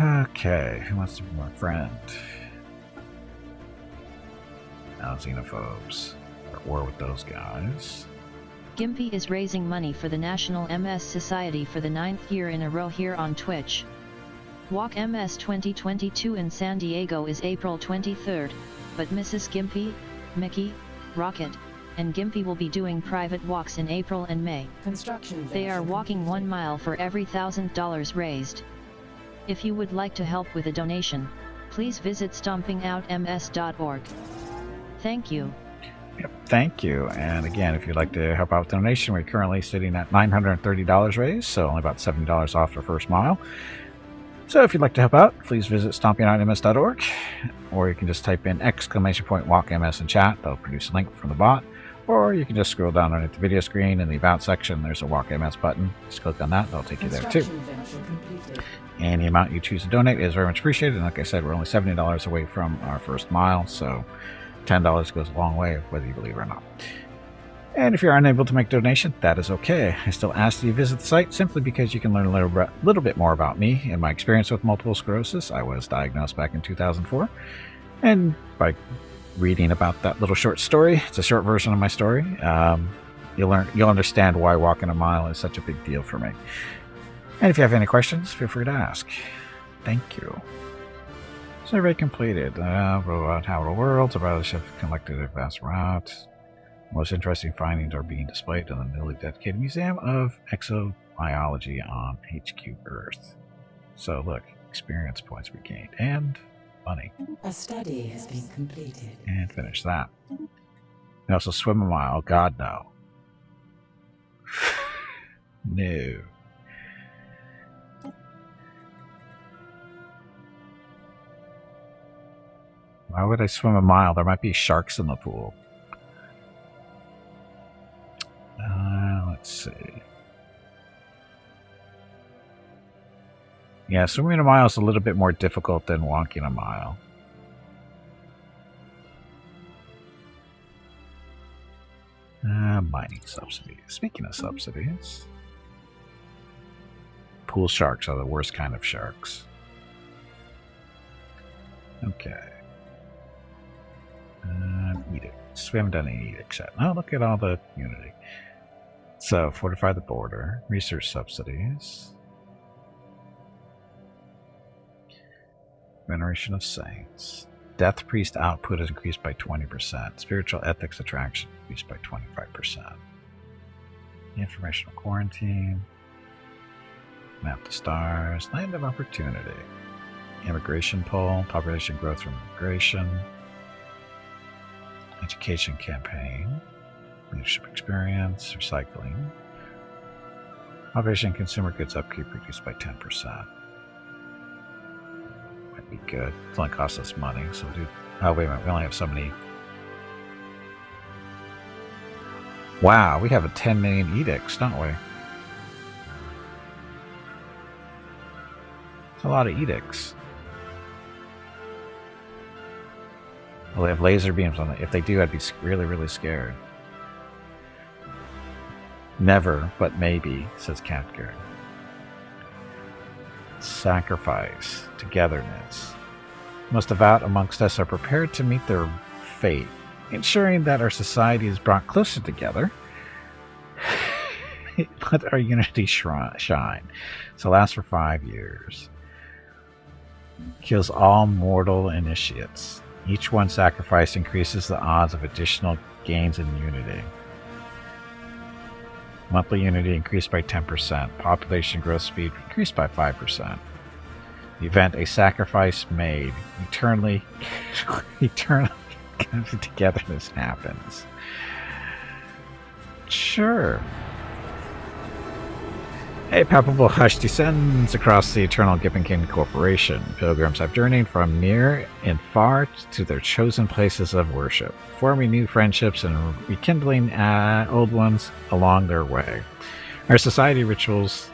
Speaker 1: Okay, who wants to be my friend? Now xenophobes. At war with those guys.
Speaker 3: Gimpy is raising money for the National MS Society for the 9th year in a row here on Twitch. Walk MS 2022 in San Diego is April 23rd, but Mrs. Gimpy, Mickey, Rocket, and Gimpy will be doing private walks in April and May. They are walking 1 mile for every $1,000 raised. If you would like to help with a donation, please visit stompingoutms.org. Thank you.
Speaker 1: Yep, thank you. And again, if you'd like to help out with donation, we're currently sitting at $930 raised, so only about $70 off our first mile. So if you'd like to help out, please visit stompingoutms.org, or you can just type in !walkms in chat. That'll produce a link from the bot, or you can just scroll down underneath the video screen in the About section. There's a Walk MS button. Just click on that. That'll take you there too. Any amount you choose to donate is very much appreciated. And like I said, we're only $70 away from our first mile, so $10 goes a long way, whether you believe it or not. And if you're unable to make a donation, that is okay. I still ask that you visit the site simply because you can learn a little bit more about me and my experience with multiple sclerosis. I was diagnosed back in 2004. And by reading about that little short story, it's a short version of my story, you'll understand why walking a mile is such a big deal for me. And if you have any questions, feel free to ask. Thank you. Survey completed. Robot Habitable Worlds. About have collected a vast route. Most interesting findings are being displayed in the newly dedicated Museum of Exobiology on HQ Earth. So look, experience points we gained and money.
Speaker 2: A study has been completed.
Speaker 1: And finish that. We also swim a mile. God, no. No. Why would I swim a mile? There might be sharks in the pool. Let's see. Yeah, swimming a mile is a little bit more difficult than walking a mile. Mining subsidies. Speaking of subsidies, pool sharks are the worst kind of sharks. Okay. Edicts. We haven't done any edicts yet. Oh, look at all the unity. So, fortify the border. Research subsidies. Veneration of saints. Death priest output is increased by 20%. Spiritual ethics attraction increased by 25%. Informational quarantine. Map the stars. Land of opportunity. Immigration poll. Population growth from immigration. Education campaign. Leadership experience. Recycling. Population and consumer goods upkeep reduced by 10%. Might be good. It's only cost us money, so we'll do Oh, wait a minute. We only have so many. Wow, we have a 10 million edicts, don't we? It's a lot of edicts. Well, they have laser beams on it. If they do, I'd be really, really scared. Never, but maybe, says Catgirl. Sacrifice, togetherness. Most devout amongst us are prepared to meet their fate, ensuring that our society is brought closer together. Let our unity shine. So lasts for 5 years. Kills all mortal initiates. Each one sacrificed increases the odds of additional gains in unity. Monthly unity increased by 10%. Population growth speed increased by 5%. The event, a sacrifice made, eternally togetherness happens. Sure. A palpable hush descends across the eternal Gimpican Corporation. Pilgrims have journeyed from near and far to their chosen places of worship, forming new friendships and rekindling old ones along their way. Our society's rituals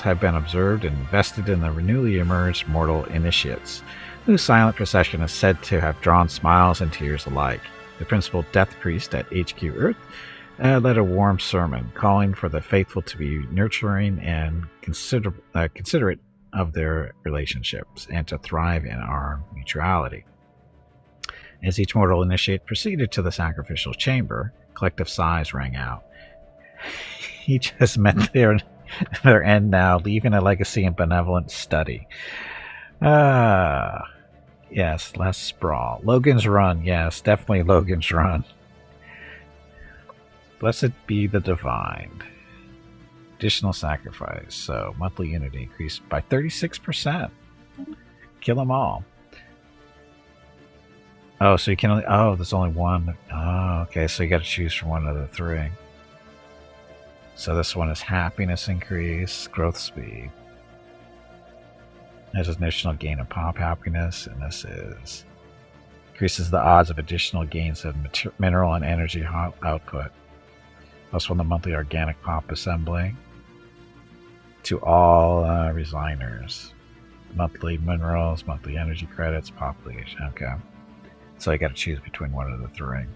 Speaker 1: have been observed and invested in the newly emerged mortal initiates, whose silent procession is said to have drawn smiles and tears alike. The principal death priest at HQ Earth led a warm sermon, calling for the faithful to be nurturing and considerate of their relationships, and to thrive in our mutuality. As each mortal initiate proceeded to the sacrificial chamber, collective sighs rang out. Each has met their end now, leaving a legacy and benevolent study. Yes, less sprawl. Logan's Run, yes, definitely Logan's Run. Blessed be the divine. Additional sacrifice. So monthly unity increased by 36%. Kill them all. Oh, so you can only... Oh, there's only one. Oh, okay. So you got to choose from one of the three. So this one is happiness increase, growth speed. There's an additional gain of pop happiness, and this is... increases the odds of additional gains of mineral and energy output. Plus one the monthly organic pop assembly to all resigners. Monthly minerals, monthly energy credits, population. Okay. So I got to choose between one of the three.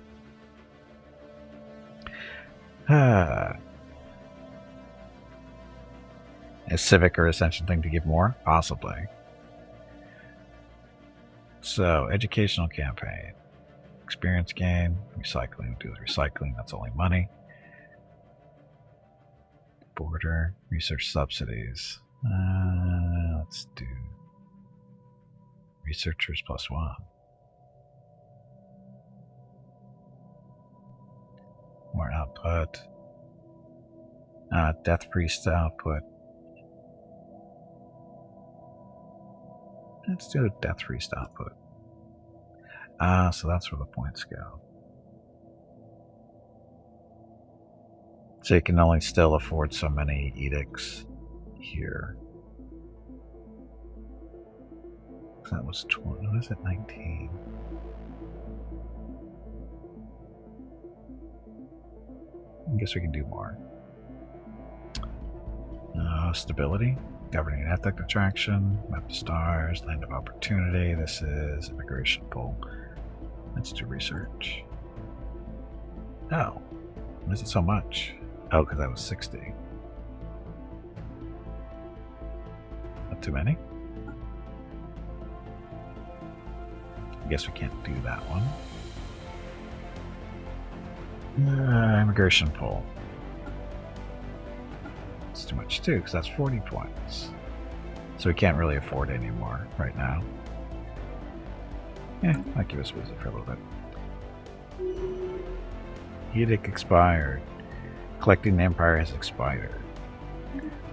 Speaker 1: A civic or ascension thing to give more? Possibly. So, educational campaign. Experience gain. Recycling. Do recycling. That's only money. Border. Research subsidies. Let's do researchers +1. More output. Death priest output. Let's do a death priest output. So that's where the points go. So you can only still afford so many edicts here. That was 20. What is it? 19. I guess we can do more. Stability. Governing ethnic attraction. Map the stars. Land of opportunity. This is immigration pool. Let's do research. Oh. Why is it so much? Oh, because that was 60. Not too many? I guess we can't do that one. Immigration pool. It's too much too, because that's 40 points. So we can't really afford it anymore right now. Yeah, I'll give us a visit for a little bit. Edict expired. Collecting the Empire has expired.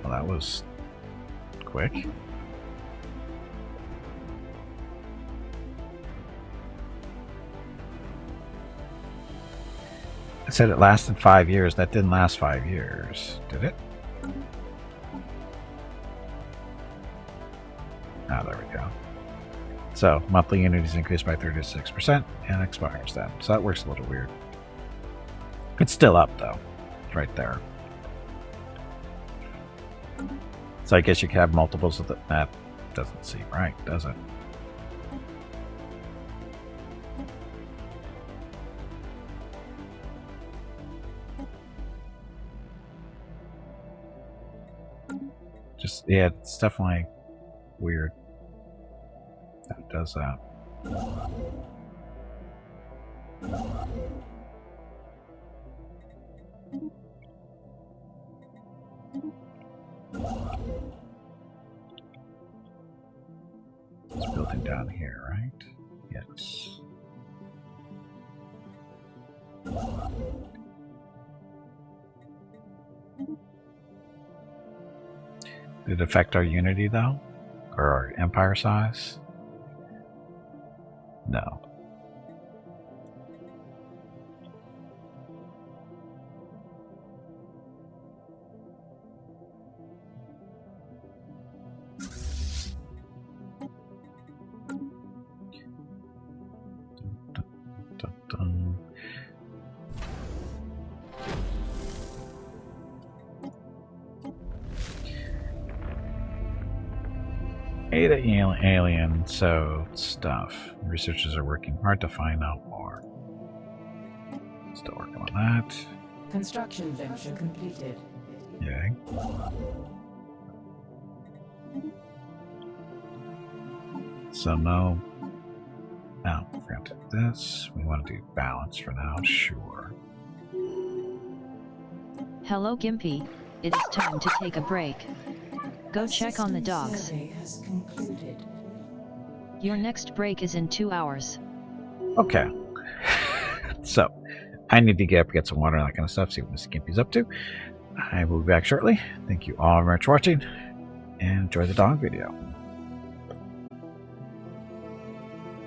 Speaker 1: Well, that was quick. It said it lasted 5 years. That didn't last 5 years, did it? Oh, there we go. So monthly unity is increased by 36% and expires then. So that works a little weird. It's still up though. It's right there. So I guess you could have multiples of that. Doesn't seem right, does it? Just, yeah, it's definitely weird that it does that. It's building down here, right? Yes. Did it affect our unity though? Or our empire size? No. Dun, dun. Ada alien, so stuff. Researchers are working hard to find out more. Still working on that.
Speaker 2: Construction venture completed.
Speaker 1: Yay. So no. Now, we're going to do this. We want to do balance for now, sure.
Speaker 3: Hello Gimpy, it is time to take a break. Go check on the dogs.
Speaker 2: Survey has concluded.
Speaker 3: Your next break is in 2 hours.
Speaker 1: Okay. So, I need to get up, get some water and that kind of stuff, see what Mr. Gimpy's up to. I will be back shortly. Thank you all very much for watching, and enjoy the dog video.